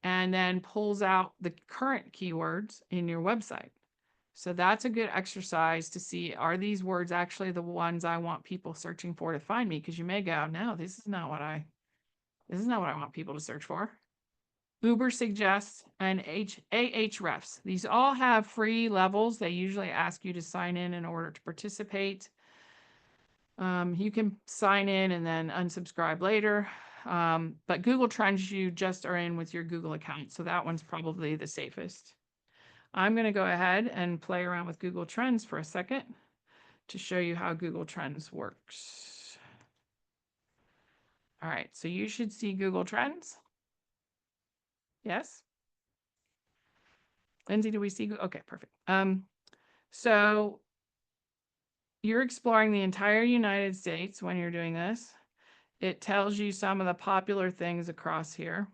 and then pulls out the current keywords in your website. So that's a good exercise to see, are these words actually the ones I want people searching for to find me? Because you may go, no, this is not what I want people to search for. Uber suggests and Ahrefs. These all have free levels. They usually ask you to sign in order to participate. You can sign in and then unsubscribe later. But Google Trends, you just are in with your Google account. So that one's probably the safest. I'm going to go ahead and play around with Google Trends for a second to show you how Google Trends works. All right, so you should see Google Trends. Yes? Lindsay, do we see? Okay, perfect. So you're exploring the entire United States when you're doing this. It tells you some of the popular things across here.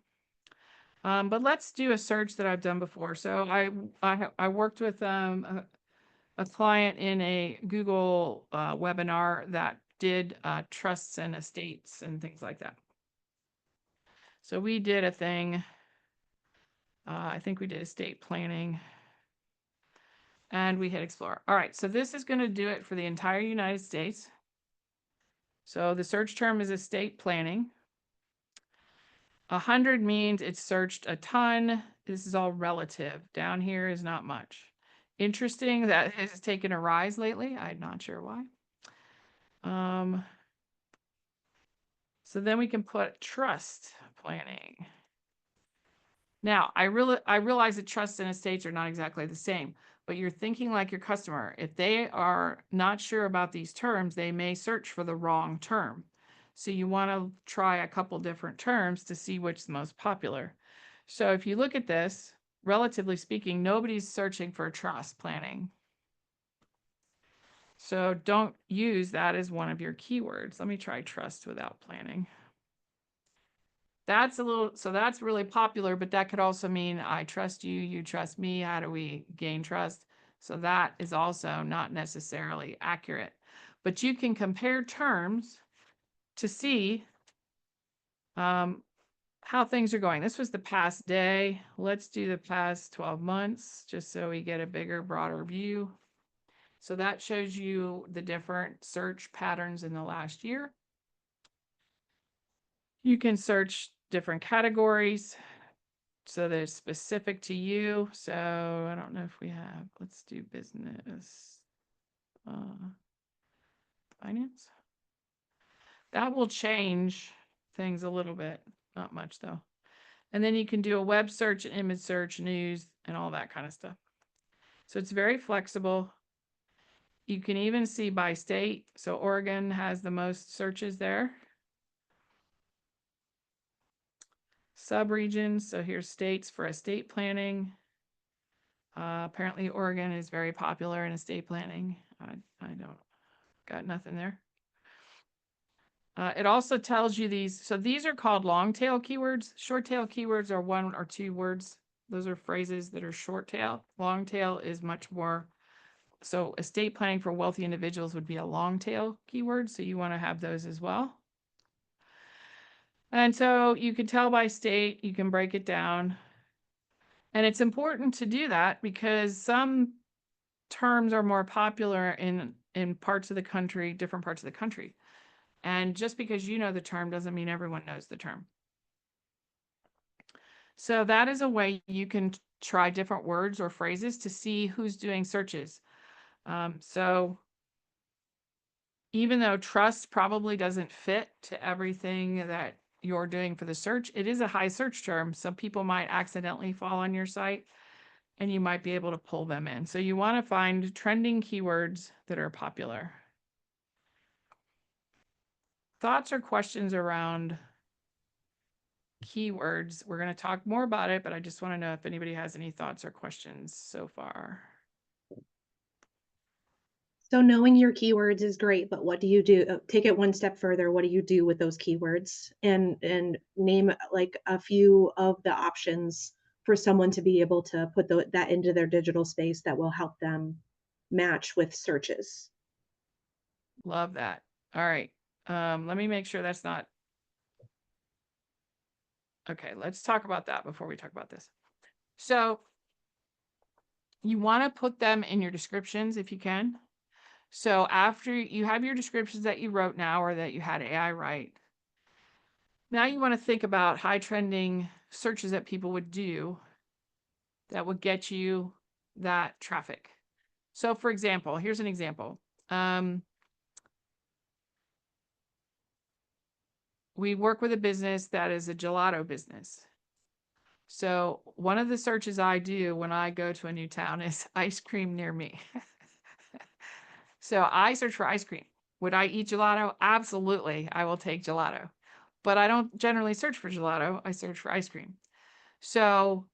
But let's do a search that I've done before. So I worked with a client in a Google webinar that did trusts and estates and things like that. So we did a thing, I think we did estate planning, and we hit explore. All right, so this is going to do it for the entire United States. So the search term is estate planning. 100 means it's searched a ton. This is all relative. Down here is not much. Interesting that has taken a rise lately. I'm not sure why. So then we can put trust planning. Now, I realize that trust and estates are not exactly the same, but you're thinking like your customer. If they are not sure about these terms, they may search for the wrong term. So you want to try a couple different terms to see which is the most popular. So if you look at this, relatively speaking, nobody's searching for trust planning. So don't use that as one of your keywords. Let me try trust without planning. That's that's really popular, but that could also mean I trust you, you trust me. How do we gain trust? So that is also not necessarily accurate, but you can compare terms to see how things are going. This was the past day. Let's do the past 12 months, just so we get a bigger, broader view. So that shows you the different search patterns in the last year. You can search different categories so they're specific to you. So I don't know if we have, let's do business, finance. That will change things a little bit, not much though. And then you can do a web search, an image search, news, and all that kind of stuff. So it's very flexible. You can even see by state. So Oregon has the most searches there. Subregions. So here's states for estate planning. Apparently Oregon is very popular in estate planning. I don't got nothing there. It also tells you these. So these are called long tail keywords. Short tail keywords are 1 or 2 words. Those are phrases that are short tail. Long tail is much more. So estate planning for wealthy individuals would be a long tail keyword. So you want to have those as well. And so you can tell by state, you can break it down. And it's important to do that because some terms are more popular in parts of the country, different parts of the country. And just because you know the term doesn't mean everyone knows the term. So that is a way you can try different words or phrases to see who's doing searches. So even though trust probably doesn't fit to everything that you're doing for the search, it is a high search term. Some people might accidentally fall on your site and you might be able to pull them in. So you want to find trending keywords that are popular. Thoughts or questions around keywords? We're going to talk more about it, but I just want to know if anybody has any thoughts or questions so far. So knowing your keywords is great, but what do you do? Take it one step further. What do you do with those keywords? And name like a few of the options for someone to be able to put that into their digital space that will help them match with searches. Love that. All right. Let me make sure that's not Okay, let's talk about that before we talk about this. So you want to put them in your descriptions if you can. So after you have your descriptions that you wrote now or that you had AI write, now you want to think about high trending searches that people would do that would get you that traffic. So for example, here's an example. We work with a business that is a gelato business. So one of the searches I do when I go to a new town is ice cream near me. So I search for ice cream. Would I eat gelato? Absolutely. I will take gelato. But I don't generally search for gelato. I search for ice cream. So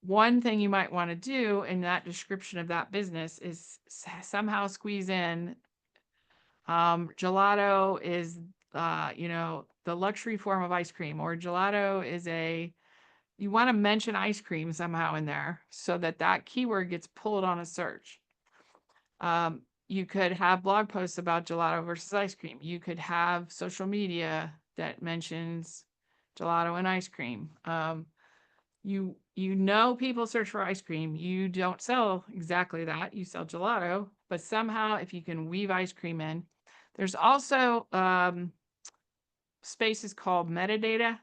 one thing you might want to do in that description of that business is somehow squeeze in gelato is the luxury form of ice cream, or gelato is you want to mention ice cream somehow in there so that that keyword gets pulled on a search. You could have blog posts about gelato versus ice cream. You could have social media that mentions gelato and ice cream. You know people search for ice cream. You don't sell exactly that. You sell gelato, but somehow if you can weave ice cream in. There's also spaces called metadata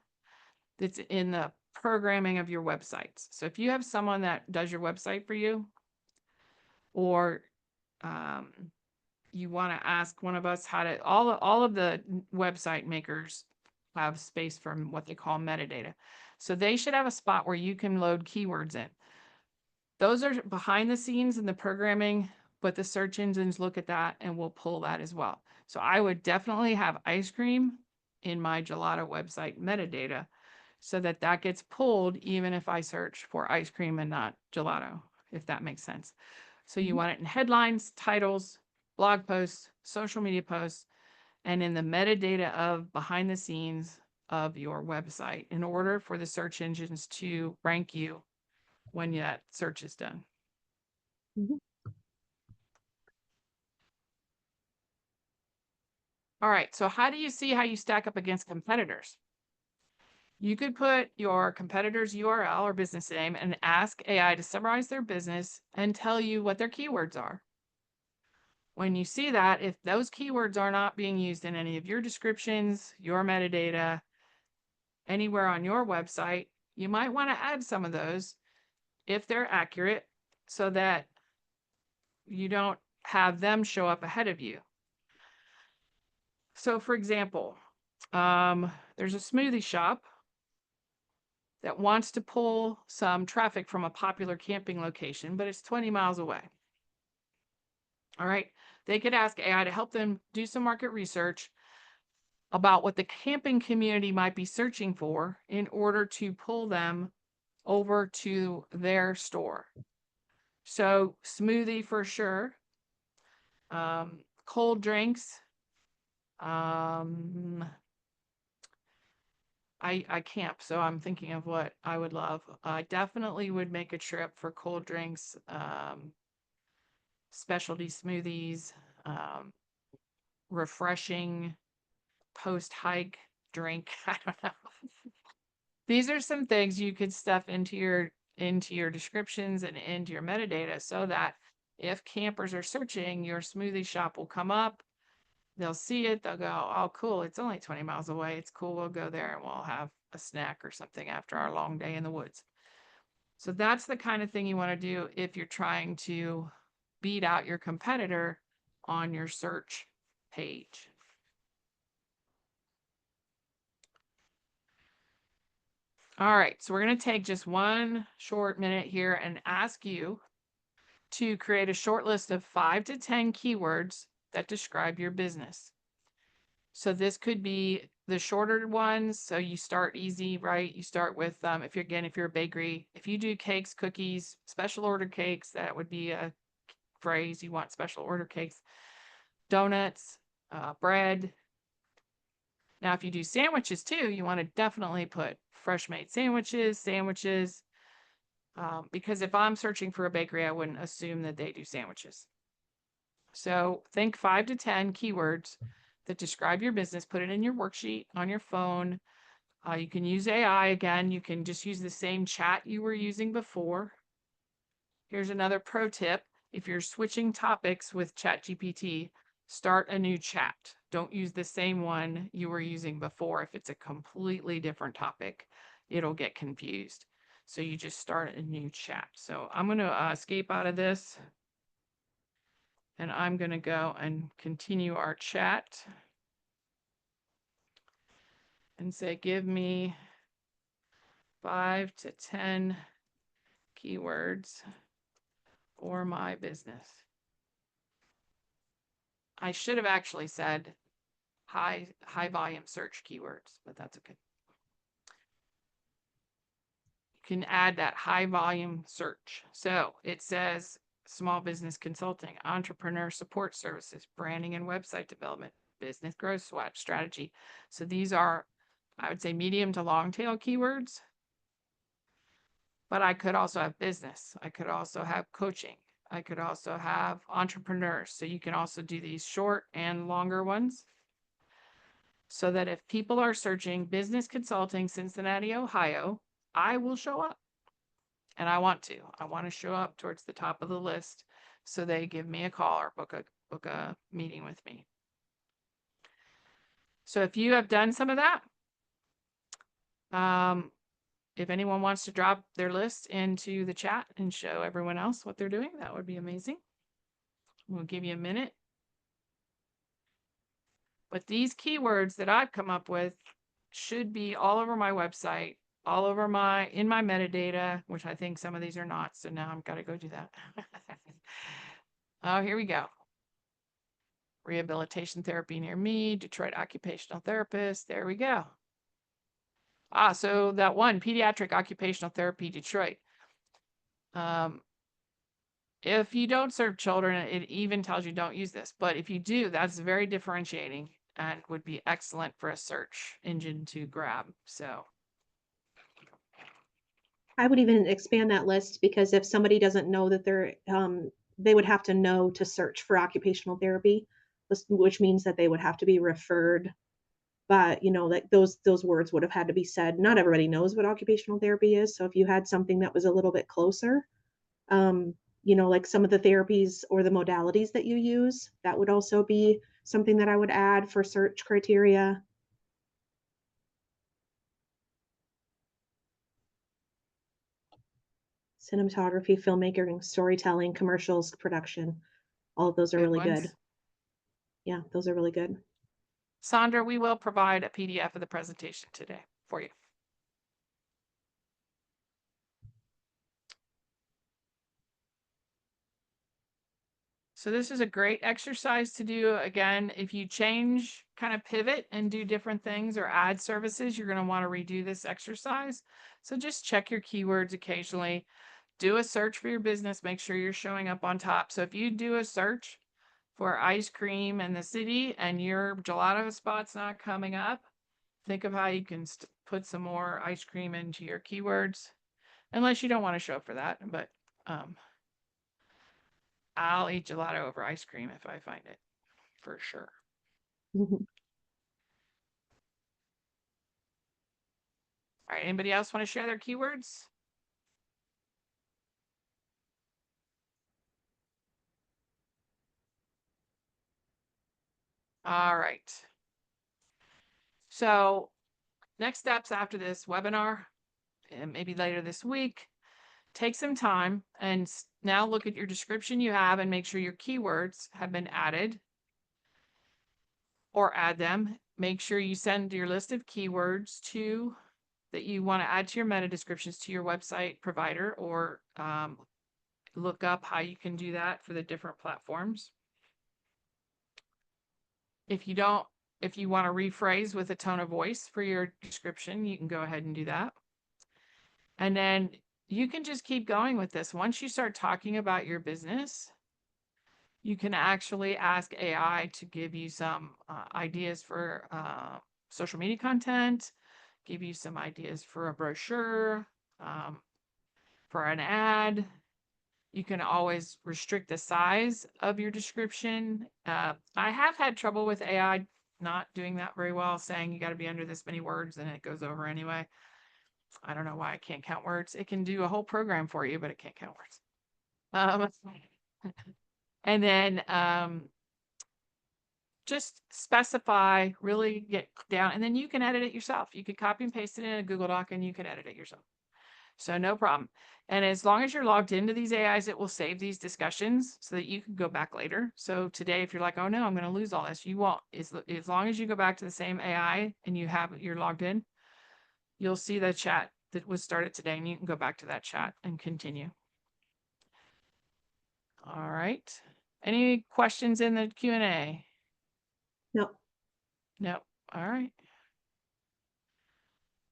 that's in the programming of your websites. So if you have someone that does your website for you, or you want to ask one of us how to, all of the website makers have space for what they call metadata. So they should have a spot where you can load keywords in. Those are behind the scenes in the programming, but the search engines look at that and will pull that as well. So I would definitely have ice cream in my gelato website metadata so that that gets pulled even if I search for ice cream and not gelato, if that makes sense. So you want it in headlines, titles, blog posts, social media posts, and in the metadata of behind the scenes of your website in order for the search engines to rank you when that search is done. Mhm. All right, so how do you see how you stack up against competitors? You could put your competitor's URL or business name and ask AI to summarize their business and tell you what their keywords are. When you see that, if those keywords are not being used in any of your descriptions, your metadata, anywhere on your website, you might want to add some of those if they're accurate so that you don't have them show up ahead of you. So for example, there's a smoothie shop that wants to pull some traffic from a popular camping location, but it's 20 miles away. All right. They could ask AI to help them do some market research about what the camping community might be searching for in order to pull them over to their store. So smoothie for sure. Cold drinks. I camp, so I'm thinking of what I would love. I definitely would make a trip for cold drinks, specialty smoothies, um, refreshing post-hike drink. I don't know. These are some things you could stuff into your descriptions and into your metadata so that if campers are searching, your smoothie shop will come up. They'll see it. They'll go, oh, cool. It's only 20 miles away. It's cool. We'll go there and we'll have a snack or something after our long day in the woods. So that's the kind of thing you want to do if you're trying to beat out your competitor on your search page. All right, so we're going to take just one short minute here and ask you to create a short list of 5 to 10 keywords that describe your business. So this could be the shorter ones. So you start easy, right? You start with, if you're a bakery, if you do cakes, cookies, special order cakes, that would be a phrase. You want special order cakes, donuts, bread. Now, if you do sandwiches too, you want to definitely put fresh made sandwiches, because if I'm searching for a bakery, I wouldn't assume that they do sandwiches. So think 5 to 10 keywords that describe your business, put it in your worksheet on your phone, You can use AI again. You can just use the same chat you were using before. Here's another pro tip. If you're switching topics with ChatGPT, start a new chat. Don't use the same one you were using before. If it's a completely different topic, it'll get confused. So you just start a new chat. So I'm going to escape out of this. And I'm going to go and continue our chat. And say, give me 5 to 10 keywords for my business. I should have actually said high volume search keywords, but that's okay. You can add that high volume search. So it says small business consulting, entrepreneur support services, branding and website development, business growth strategy. So these are, I would say, medium to long tail keywords. But I could also have business. I could also have coaching. I could also have entrepreneurs. So you can also do these short and longer ones. So that if people are searching business consulting, Cincinnati, Ohio, I will show up. And I want to show up towards the top of the list. So they give me a call or book a meeting with me. So if you have done some of that, if anyone wants to drop their list into the chat and show everyone else what they're doing, that would be amazing. We'll give you a minute. But these keywords that I've come up with should be all over my website, all over in my metadata, which I think some of these are not. So now I've got to go do that. Oh, here we go. Rehabilitation therapy near me, Detroit occupational therapist. There we go. So that one, pediatric occupational therapy, Detroit. If you don't serve children, it even tells you don't use this. But if you do, that's very differentiating and would be excellent for a search engine to grab. So I would even expand that list, because if somebody doesn't know that they would have to know to search for occupational therapy, which means that they would have to be referred. But like those words would have had to be said. Not everybody knows what occupational therapy is. So if you had something that was a little bit closer, like some of the therapies or the modalities that you use, that would also be something that I would add for search criteria. Cinematography, filmmaking, storytelling, commercials, production. All of those are really good. Yeah, those are really good. Sandra, we will provide a PDF of the presentation today for you. So this is a great exercise to do. Again, if you change, kind of pivot and do different things or add services, you're going to want to redo this exercise. So just check your keywords occasionally. Do a search for your business. Make sure you're showing up on top. So if you do a search for ice cream in the city and your gelato spot's not coming up, think of how you can put some more ice cream into your keywords, unless you don't want to show up for that. But I'll eat gelato over ice cream if I find it, for sure. Mhm. All right, anybody else want to share their keywords? All right. So next steps after this webinar, and maybe later this week, take some time and now look at your description you have and make sure your keywords have been added or add them. Make sure you send your list of keywords that you want to add to your meta descriptions to your website provider, or look up how you can do that for the different platforms. If you want to rephrase with a tone of voice for your description, you can go ahead and do that. And then you can just keep going with this. Once you start talking about your business, you can actually ask AI to give you some ideas for social media content, give you some ideas for a brochure, for an ad. You can always restrict the size of your description. I have had trouble with AI not doing that very well, saying you got to be under this many words and it goes over anyway. I don't know why it can't count words. It can do a whole program for you, but it can't count words. And then just specify, really get down, and then you can edit it yourself. You could copy and paste it in a Google Doc and you can edit it yourself. So no problem. And as long as you're logged into these AIs, it will save these discussions so that you can go back later. So today, if you're like, oh no, I'm going to lose all this, you won't. As long as you go back to the same AI and you're logged in, you'll see the chat that was started today, and you can go back to that chat and continue. All right. Any questions in the Q&A? No. No. All right.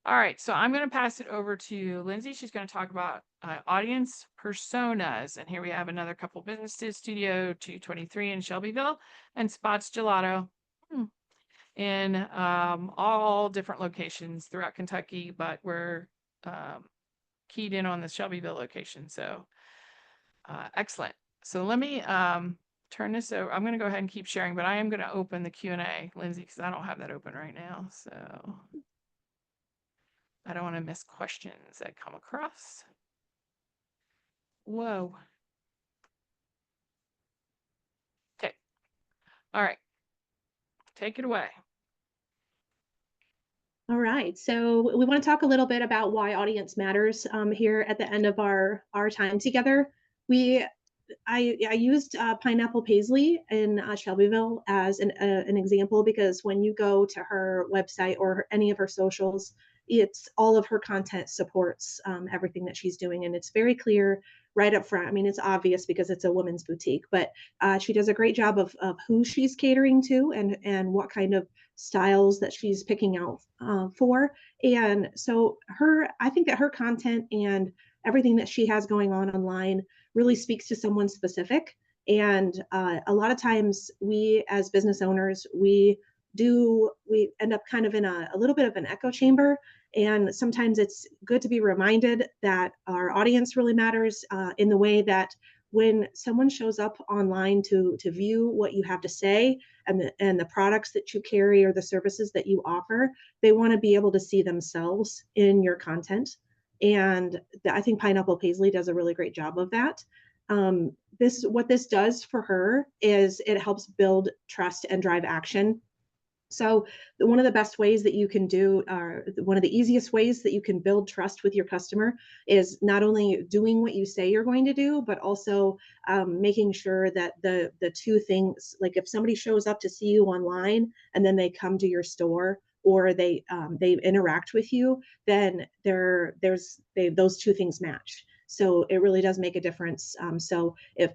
All right, so I'm going to pass it over to Lindsay. She's going to talk about audience personas. And here we have another couple businesses, Studio 223 in Shelbyville and Spots Gelato in all different locations throughout Kentucky, but we're keyed in on the Shelbyville location. So excellent. So let me turn this over. I'm going to go ahead and keep sharing, but I am going to open the Q&A, Lindsay, because I don't have that open right now. So I don't want to miss questions that come across. Whoa. Okay. All right. Take it away. All right. So we want to talk a little bit about why audience matters here at the end of our time together. I used Pineapple Paisley in Shelbyville as an example, because when you go to her website or any of her socials, it's all of her content supports everything that she's doing. And it's very clear right up front. I mean, it's obvious because it's a women's boutique, but she does a great job of who she's catering to and what kind of styles that she's picking out for. And so I think that her content and everything that she has going on online really speaks to someone specific. And a lot of times we as business owners, we end up kind of in a little bit of an echo chamber. And sometimes it's good to be reminded that our audience really matters in the way that when someone shows up online to view what you have to say and the products that you carry or the services that you offer, they want to be able to see themselves in your content. And I think Pineapple Paisley does a really great job of that. What this does for her is it helps build trust and drive action. So one of the best ways that you can do, one of the easiest ways that you can build trust with your customer is not only doing what you say you're going to do, but also making sure that the two things, like if somebody shows up to see you online and then they come to your store or they interact with you, then those two things match. So it really does make a difference. So if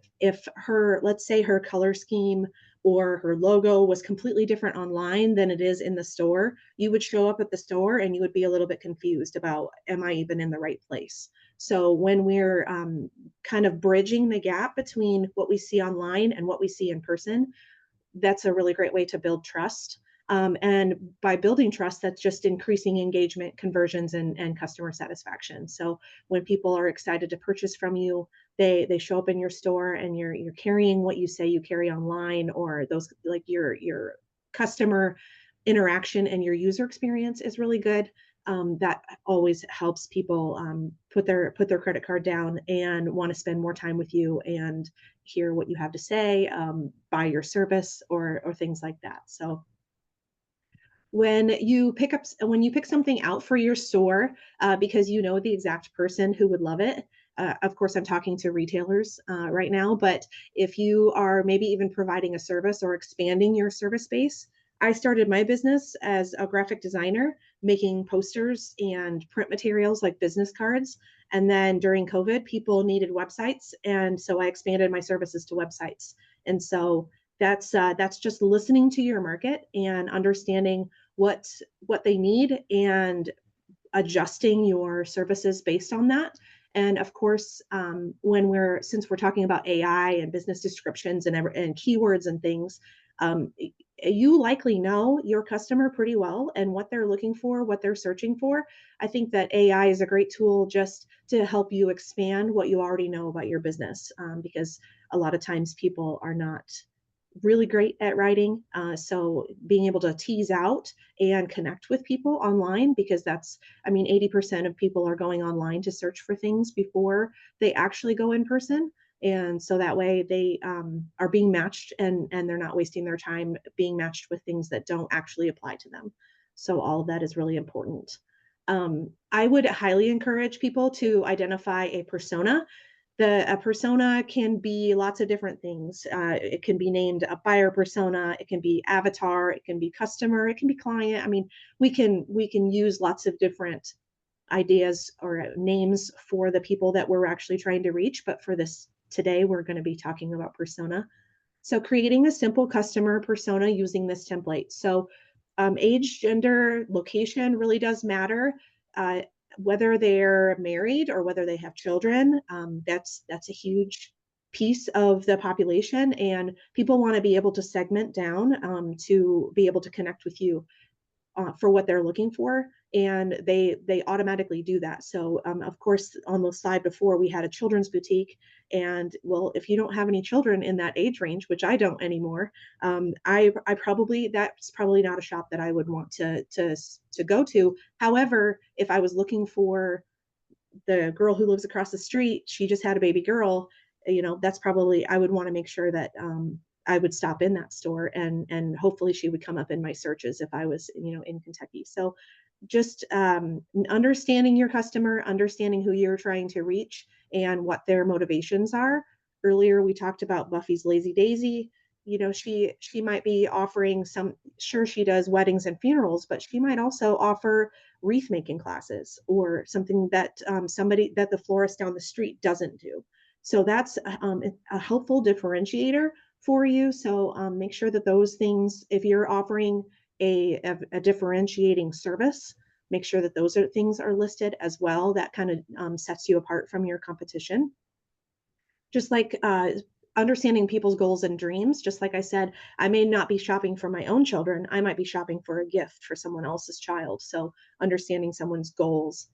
let's say her color scheme or her logo was completely different online than it is in the store, you would show up at the store and you would be a little bit confused about, am I even in the right place? So when we're kind of bridging the gap between what we see online and what we see in person, that's a really great way to build trust. And by building trust, that's just increasing engagement, conversions, and customer satisfaction. So when people are excited to purchase from you, they show up in your store and you're carrying what you say you carry online, or those, like your customer interaction and your user experience is really good. That always helps people put their credit card down and want to spend more time with you and hear what you have to say, buy your service or things like that. So when you pick something out for your store because you know the exact person who would love it, of course I'm talking to retailers right now, but if you are maybe even providing a service or expanding your service base, I started my business as a graphic designer making posters and print materials like business cards, and then during COVID people needed websites, and so I expanded my services to websites. And so that's just listening to your market and understanding what they need and adjusting your services based on that. And of course, since we're talking about AI and business descriptions and keywords and things, you likely know your customer pretty well and what they're looking for, what they're searching for. I think that AI is a great tool just to help you expand what you already know about your business, because a lot of times people are not really great at writing. So being able to tease out and connect with people online, because that's, I mean, 80% of people are going online to search for things before they actually go in person. And so that way they are being matched, and they're not wasting their time being matched with things that don't actually apply to them. So all of that is really important. I would highly encourage people to identify a persona. A persona can be lots of different things. It can be named a buyer persona, it can be avatar, it can be customer, it can be client. I mean, we can use lots of different ideas or names for the people that we're actually trying to reach. But for this today, we're going to be talking about persona. So creating a simple customer persona using this template. So age, gender, location really does matter. Uh, whether they're married or whether they have children, that's a huge piece of the population, and people want to be able to segment down to be able to connect with you for what they're looking for, and they automatically do that. So of course, on the slide before, we had a children's boutique, and well, if you don't have any children in that age range, which I don't anymore, I probably, that's probably not a shop that I would want to go to. However, if I was looking for the girl who lives across the street, she just had a baby girl, that's probably, I would want to make sure that I would stop in that store, and hopefully she would come up in my searches if I was, in Kentucky. So just understanding your customer, understanding who you're trying to reach and what their motivations are. Earlier we talked about Buffy's Lazy Daisy. She might be offering some, sure, she does weddings and funerals, but she might also offer wreath making classes, or something that somebody, that the florist down the street doesn't do. So that's a helpful differentiator for you. So make sure that those things, if you're offering a differentiating service, make sure that those things are listed as well. That kind of sets you apart from your competition. Just like understanding people's goals and dreams. Just like I said, I may not be shopping for my own children. I might be shopping for a gift for someone else's child. So understanding someone's goals,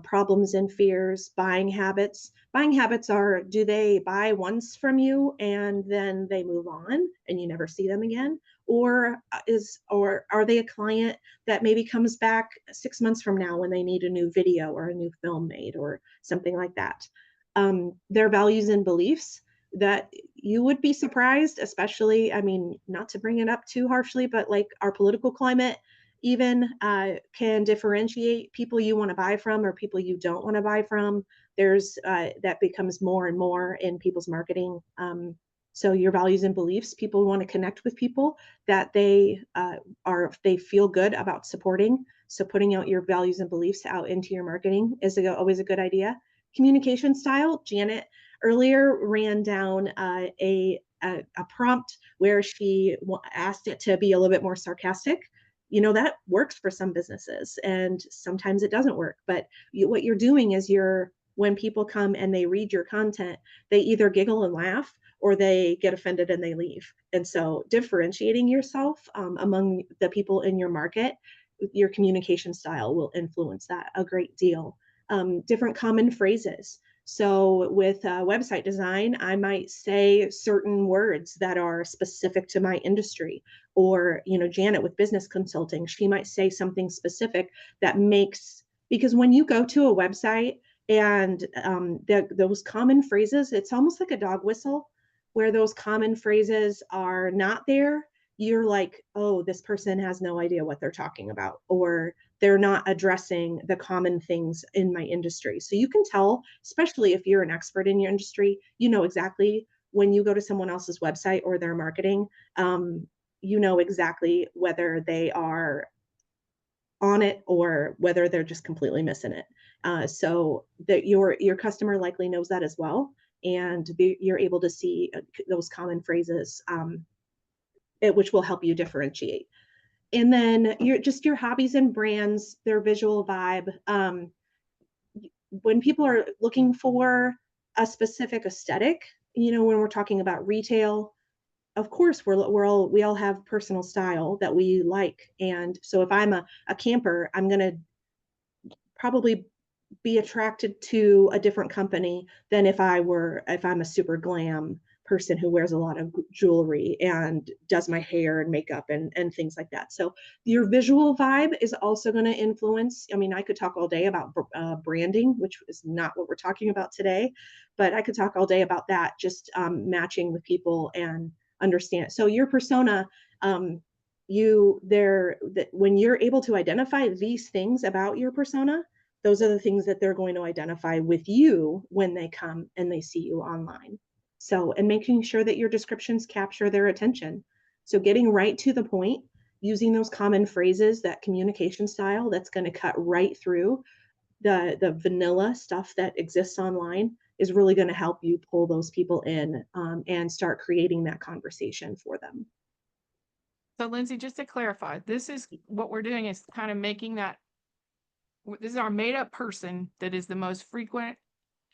problems and fears, buying habits. Buying habits are, do they buy once from you and then they move on and you never see them again? Or are they a client that maybe comes back 6 months from now when they need a new video or a new film made or something like that? Their values and beliefs, that you would be surprised, especially, I mean, not to bring it up too harshly, but like our political climate even can differentiate people you want to buy from or people you don't want to buy from. There's that becomes more and more in people's marketing. So your values and beliefs, people want to connect with people that they feel good about supporting. So putting out your values and beliefs out into your marketing is always a good idea. Communication style, Janet earlier ran down a prompt where she asked it to be a little bit more sarcastic. That works for some businesses, and sometimes it doesn't work. But what you're doing is, when people come and they read your content, they either giggle and laugh or they get offended and they leave. And so differentiating yourself among the people in your market, your communication style will influence that a great deal. Different common phrases. So with website design, I might say certain words that are specific to my industry. Or, Janet with business consulting, she might say something specific that makes, because when you go to a website and those common phrases, it's almost like a dog whistle, where those common phrases are not there. You're like, oh, this person has no idea what they're talking about, or they're not addressing the common things in my industry. So you can tell, especially if you're an expert in your industry, exactly when you go to someone else's website or their marketing, exactly whether they are on it or whether they're just completely missing it. So that your customer likely knows that as well, and you're able to see those common phrases, which will help you differentiate. And then your hobbies and brands, their visual vibe. When people are looking for a specific aesthetic, when we're talking about retail, of course we all have personal style that we like. And so if I'm a camper, I'm going to probably be attracted to a different company than if I'm a super glam person who wears a lot of jewelry and does my hair and makeup and things like that. So your visual vibe is also going to influence. I mean, I could talk all day about branding, which is not what we're talking about today, but I could talk all day about that, just matching with people and understand. So your persona, when you're able to identify these things about your persona, those are the things that they're going to identify with you when they come and they see you online. So, and making sure that your descriptions capture their attention. So getting right to the point, using those common phrases, that communication style that's going to cut right through the vanilla stuff that exists online is really going to help you pull those people in and start creating that conversation for them. So Lindsay, just to clarify, this is what we're doing is kind of making that, this is our made up person that is the most frequent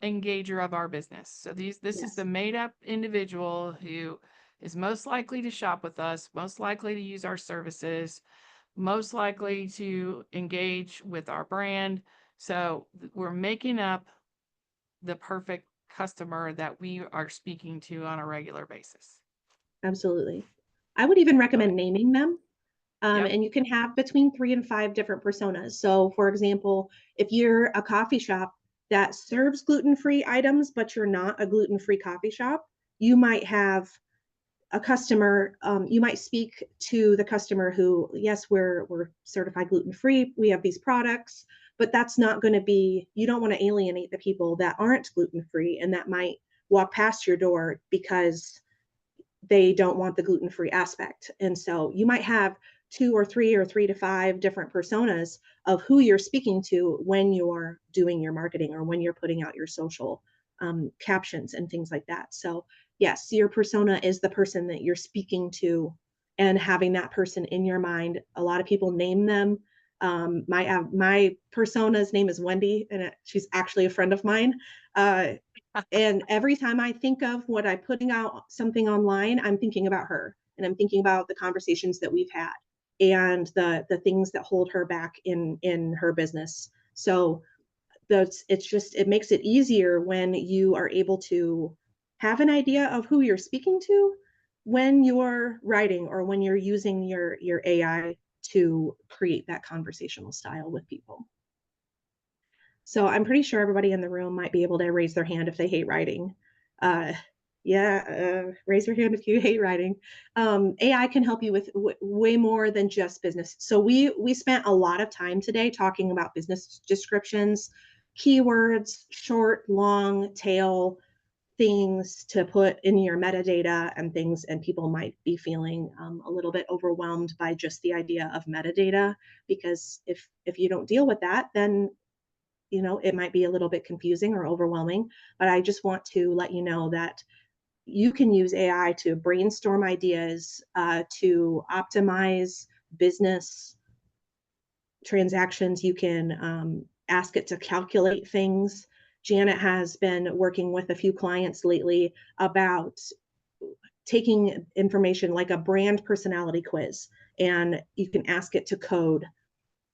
engager of our business. So this Yes. is the made up individual who is most likely to shop with us, most likely to use our services, most likely to engage with our brand. So we're making up the perfect customer that we are speaking to on a regular basis. Absolutely. I would even recommend Okay. naming them. Yep. And you can have between 3 and 5 different personas. So, for example, if you're a coffee shop that serves gluten-free items, but you're not a gluten-free coffee shop, you might have a customer. You might speak to the customer who, yes, we're certified gluten-free. We have these products, but that's not going to be. You don't want to alienate the people that aren't gluten-free and that might walk past your door because they don't want the gluten-free aspect. And so you might have 2 or 3 or 3 to 5 different personas of who you're speaking to when you're doing your marketing or when you're putting out your social captions and things like that. So yes, your persona is the person that you're speaking to and having that person in your mind. A lot of people name them. My persona's name is Wendy, and she's actually a friend of mine. And every time I think of what I'm putting out something online, I'm thinking about her and I'm thinking about the conversations that we've had and the things that hold her back in her business. So it makes it easier when you are able to have an idea of who you're speaking to when you're writing or when you're using your AI to create that conversational style with people. So I'm pretty sure everybody in the room might be able to raise their hand if they hate writing. Uh, raise your hand if you hate writing. AI can help you with way more than just business. So we spent a lot of time today talking about business descriptions, keywords, short, long tail things to put in your metadata and things, and people might be feeling a little bit overwhelmed by just the idea of metadata, because if you don't deal with that, then it might be a little bit confusing or overwhelming. But I just want to let you know that you can use AI to brainstorm ideas, to optimize business transactions. You can ask it to calculate things. Janet has been working with a few clients lately about taking information like a brand personality quiz, and you can ask it to code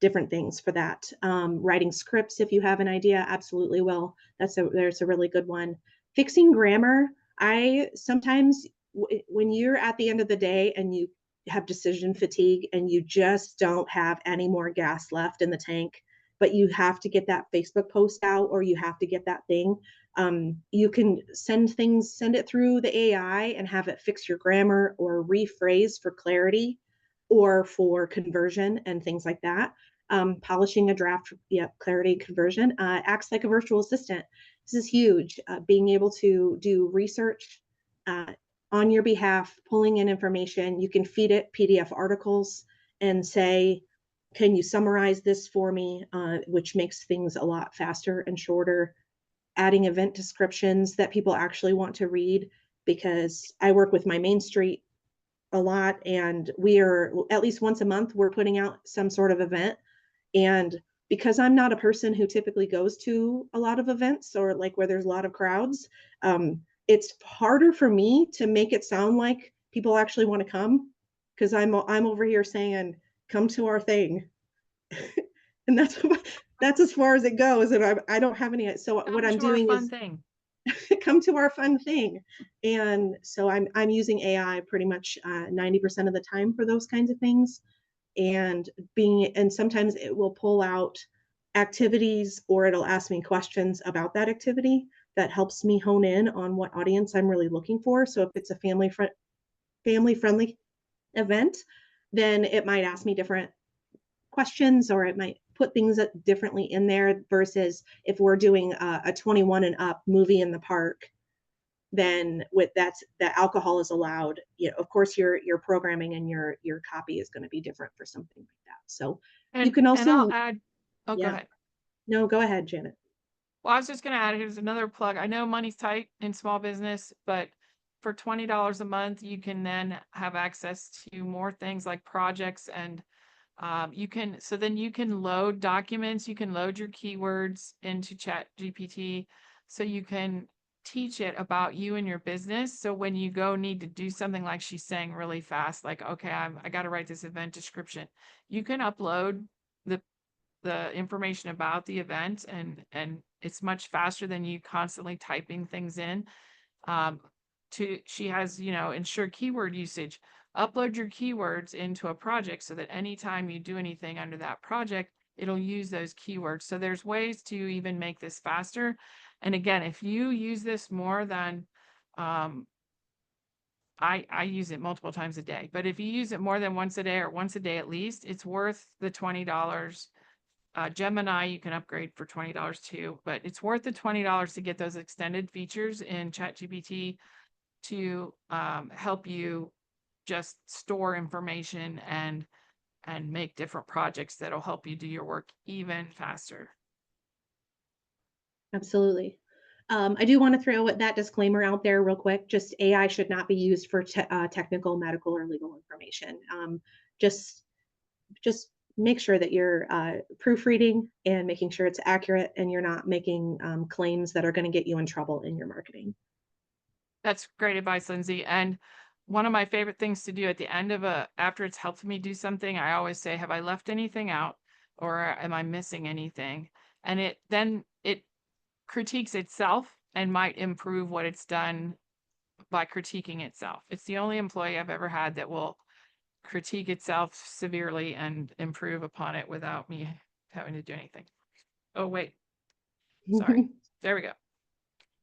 different things for that. Writing scripts, if you have an idea, absolutely will. There's a really good one. Fixing grammar. I sometimes, when you're at the end of the day and you have decision fatigue and you just don't have any more gas left in the tank, but you have to get that Facebook post out or you have to get that thing, you can send it through the AI and have it fix your grammar or rephrase for clarity or for conversion and things like that. Polishing a draft, clarity, conversion, acts like a virtual assistant. This is huge. Being able to do research on your behalf, pulling in information. You can feed it PDF articles and say, can you summarize this for me, which makes things a lot faster and shorter. Adding event descriptions that people actually want to read, because I work with my Main Street a lot, and we are at least once a month we're putting out some sort of event. And because I'm not a person who typically goes to a lot of events or like where there's a lot of crowds, it's harder for me to make it sound like people actually want to come, because I'm over here saying, come to our thing. And that's as far as it goes. And I don't have any. So what I'm doing is Thing. come to our fun thing. And so I'm using AI pretty much 90% of the time for those kinds of things. And sometimes it will pull out activities, or it'll ask me questions about that activity that helps me hone in on what audience I'm really looking for. So if it's a family friendly event, then it might ask me different questions, or it might put things differently in there, versus if we're doing a 21 and up movie in the park, then with that alcohol is allowed. Of course your programming and your copy is going to be different for something like that. So you can And I'll also, add, oh, go yeah, ahead. no, go ahead, Janet. Well, I was just going to add, here's another plug. I know money's tight in small business, but for $20 a month, you can then have access to more things like projects, and then you can load documents, you can load your keywords into Chat GPT, so you can teach it about you and your business. So when you need to do something like she's saying really fast, like, okay, I got to write this event description, you can upload the information about the event, and it's much faster than you constantly typing things in. She has, ensure keyword usage. Upload your keywords into a project so that anytime you do anything under that project, it'll use those keywords. So there's ways to even make this faster. And again, if you use this more than, I use it multiple times a day, but if you use it more than once a day, or once a day at least, it's worth the $20. Gemini, you can upgrade for $20 too, but it's worth the $20 to get those extended features in ChatGPT to help you just store information and make different projects that'll help you do your work even faster. Absolutely. I do want to throw that disclaimer out there real quick. Just AI should not be used for technical, medical, or legal information. Just just make sure that you're proofreading and making sure it's accurate, and you're not making claims that are going to get you in trouble in your marketing. That's great advice, Lindsay. And one of my favorite things to do at the end of after it's helped me do something, I always say, have I left anything out, or am I missing anything? And it critiques itself and might improve what it's done by critiquing itself. It's the only employee I've ever had that will critique itself severely and improve upon it without me having to do anything. Oh, wait. Sorry. There we go.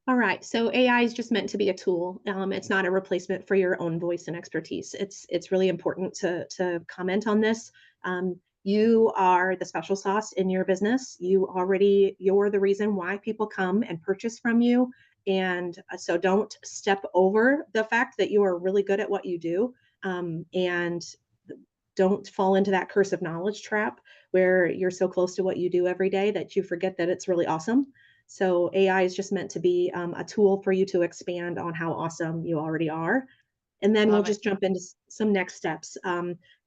All right. So AI is just meant to be a tool. It's not a replacement for your own voice and expertise. It's really important to comment on this. You are the special sauce in your business. You're the reason why people come and purchase from you. And so don't step over the fact that you are really good at what you do. And don't fall into that curse of knowledge trap where you're so close to what you do every day that you forget that it's really awesome. So AI is just meant to be a tool for you to expand on how awesome you already are. And then we'll just jump into some next steps.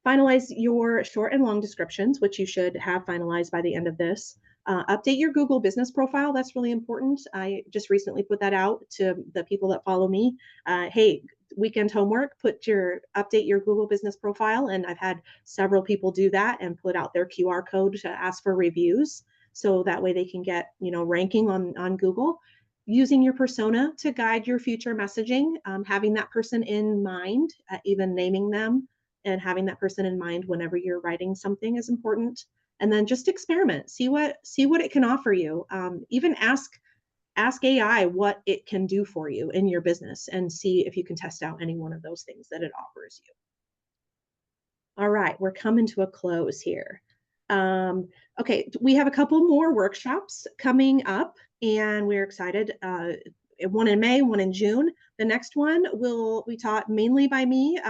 Finalize your short and long descriptions, which you should have finalized by the end of this. Update your Google business profile. That's really important. I just recently put that out to the people that follow me. Hey, weekend homework, update your Google business profile. And I've had several people do that and put out their QR code to ask for reviews. So that way they can get, ranking on Google. Using your persona to guide your future messaging, having that person in mind, even naming them and having that person in mind whenever you're writing something is important. And then just experiment, see what it can offer you. Even ask AI what it can do for you in your business, and see if you can test out any one of those things that it offers you. All right, we're coming to a close here. Okay, we have a couple more workshops coming up, and we're excited. One in May, one in June. The next one will be taught mainly by me.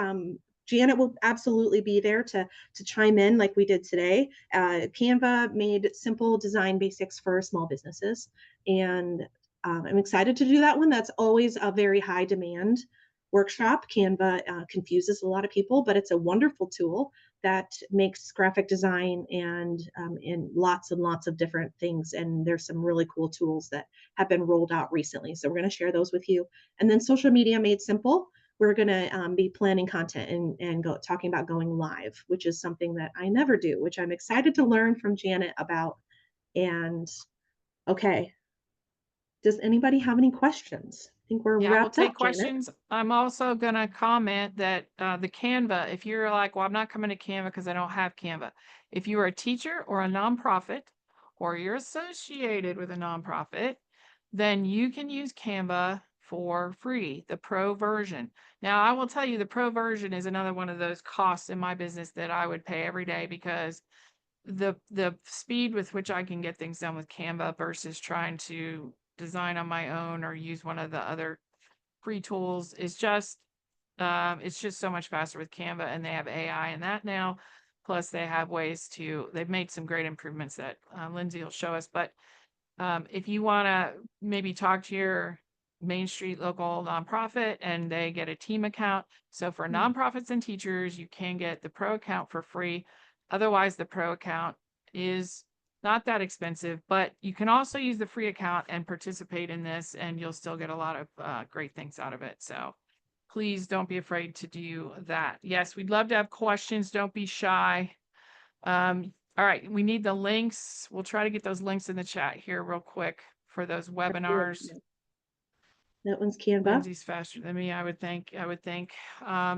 Janet will absolutely be there to chime in like we did today. Canva made simple design basics for small businesses, and I'm excited to do that one. That's always a very high demand workshop. Canva confuses a lot of people, but it's a wonderful tool that makes graphic design and lots and lots of different things. And there's some really cool tools that have been rolled out recently. So we're going to share those with you. And then social media made simple. We're going to be planning content and talking about going live, which is something that I never do, which I'm excited to learn from Janet about. And okay, Does anybody have any questions? I think we're Yeah, we'll wrapped take up, Janet. questions. I'm also going to comment that the Canva, if you're like, well, I'm not coming to Canva because I don't have Canva. If you are a teacher or a nonprofit, or you're associated with a nonprofit, then you can use Canva for free, the pro version. Now, I will tell you, the pro version is another one of those costs in my business that I would pay every day, because the speed with which I can get things done with Canva versus trying to design on my own or use one of the other free tools is just it's just so much faster with Canva, and they have AI in that now. Plus they have ways to, they've made some great improvements that Lindsay will show us. But if you want to maybe talk to your Main Street local nonprofit and they get a team account. So for nonprofits and teachers, you can get the pro account for free. Otherwise, the pro account is not that expensive, but you can also use the free account and participate in this, and you'll still get a lot of great things out of it. So please don't be afraid to do that. Yes, we'd love to have questions. Don't be shy. All right, we need the links. We'll try to get those links in the chat here real quick for those webinars. That one's Canva. Lindsay's faster than me, I would think.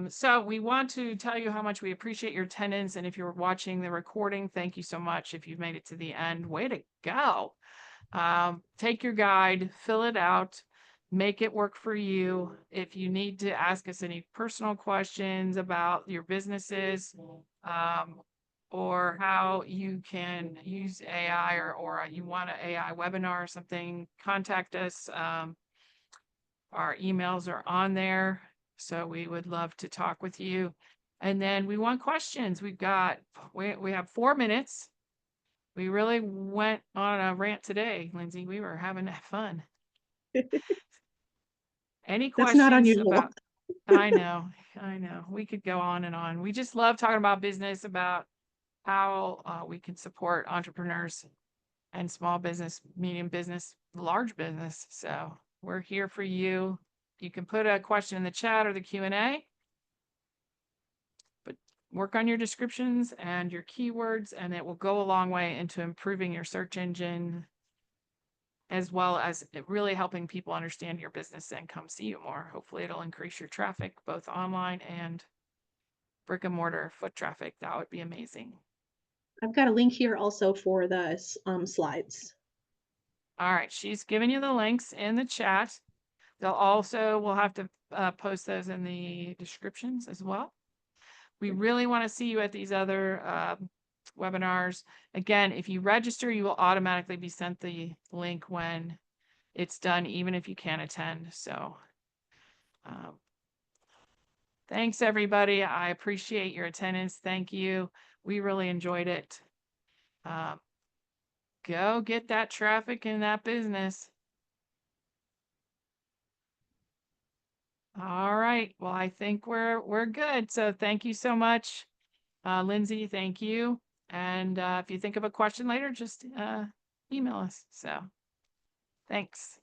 So we want to tell you how much we appreciate your attendance. And if you're watching the recording, thank you so much. If you've made it to the end, way to go. Take your guide, fill it out, make it work for you. If you need to ask us any personal questions about your businesses, or how you can use AI, or you want an AI webinar or something, contact us. Our emails are on there, so we would love to talk with you. And then we want questions. We have 4 minutes. We really went on a rant today, Lindsay. We were having fun. Any That's not questions unusual. about? I know. We could go on and on. We just love talking about business, about how we can support entrepreneurs and small business, medium business, large business. So we're here for you. You can put a question in the chat or the Q&A, but work on your descriptions and your keywords, and it will go a long way into improving your search engine, as well as really helping people understand your business and come see you more. Hopefully it'll increase your traffic, both online and brick and mortar foot traffic. That would be amazing. I've got a link here also for the slides. All right, she's giving you the links in the chat. We'll have to post those in the descriptions as well. We really want to see you at these other webinars. Again, if you register, you will automatically be sent the link when it's done, even if you can't attend. So thanks, everybody. I appreciate your attendance. Thank you. We really enjoyed it. Go get that traffic in that business. All right. Well, I think we're good. So thank you so much, Lindsay. Thank you. And if you think of a question later, just email us. So thanks.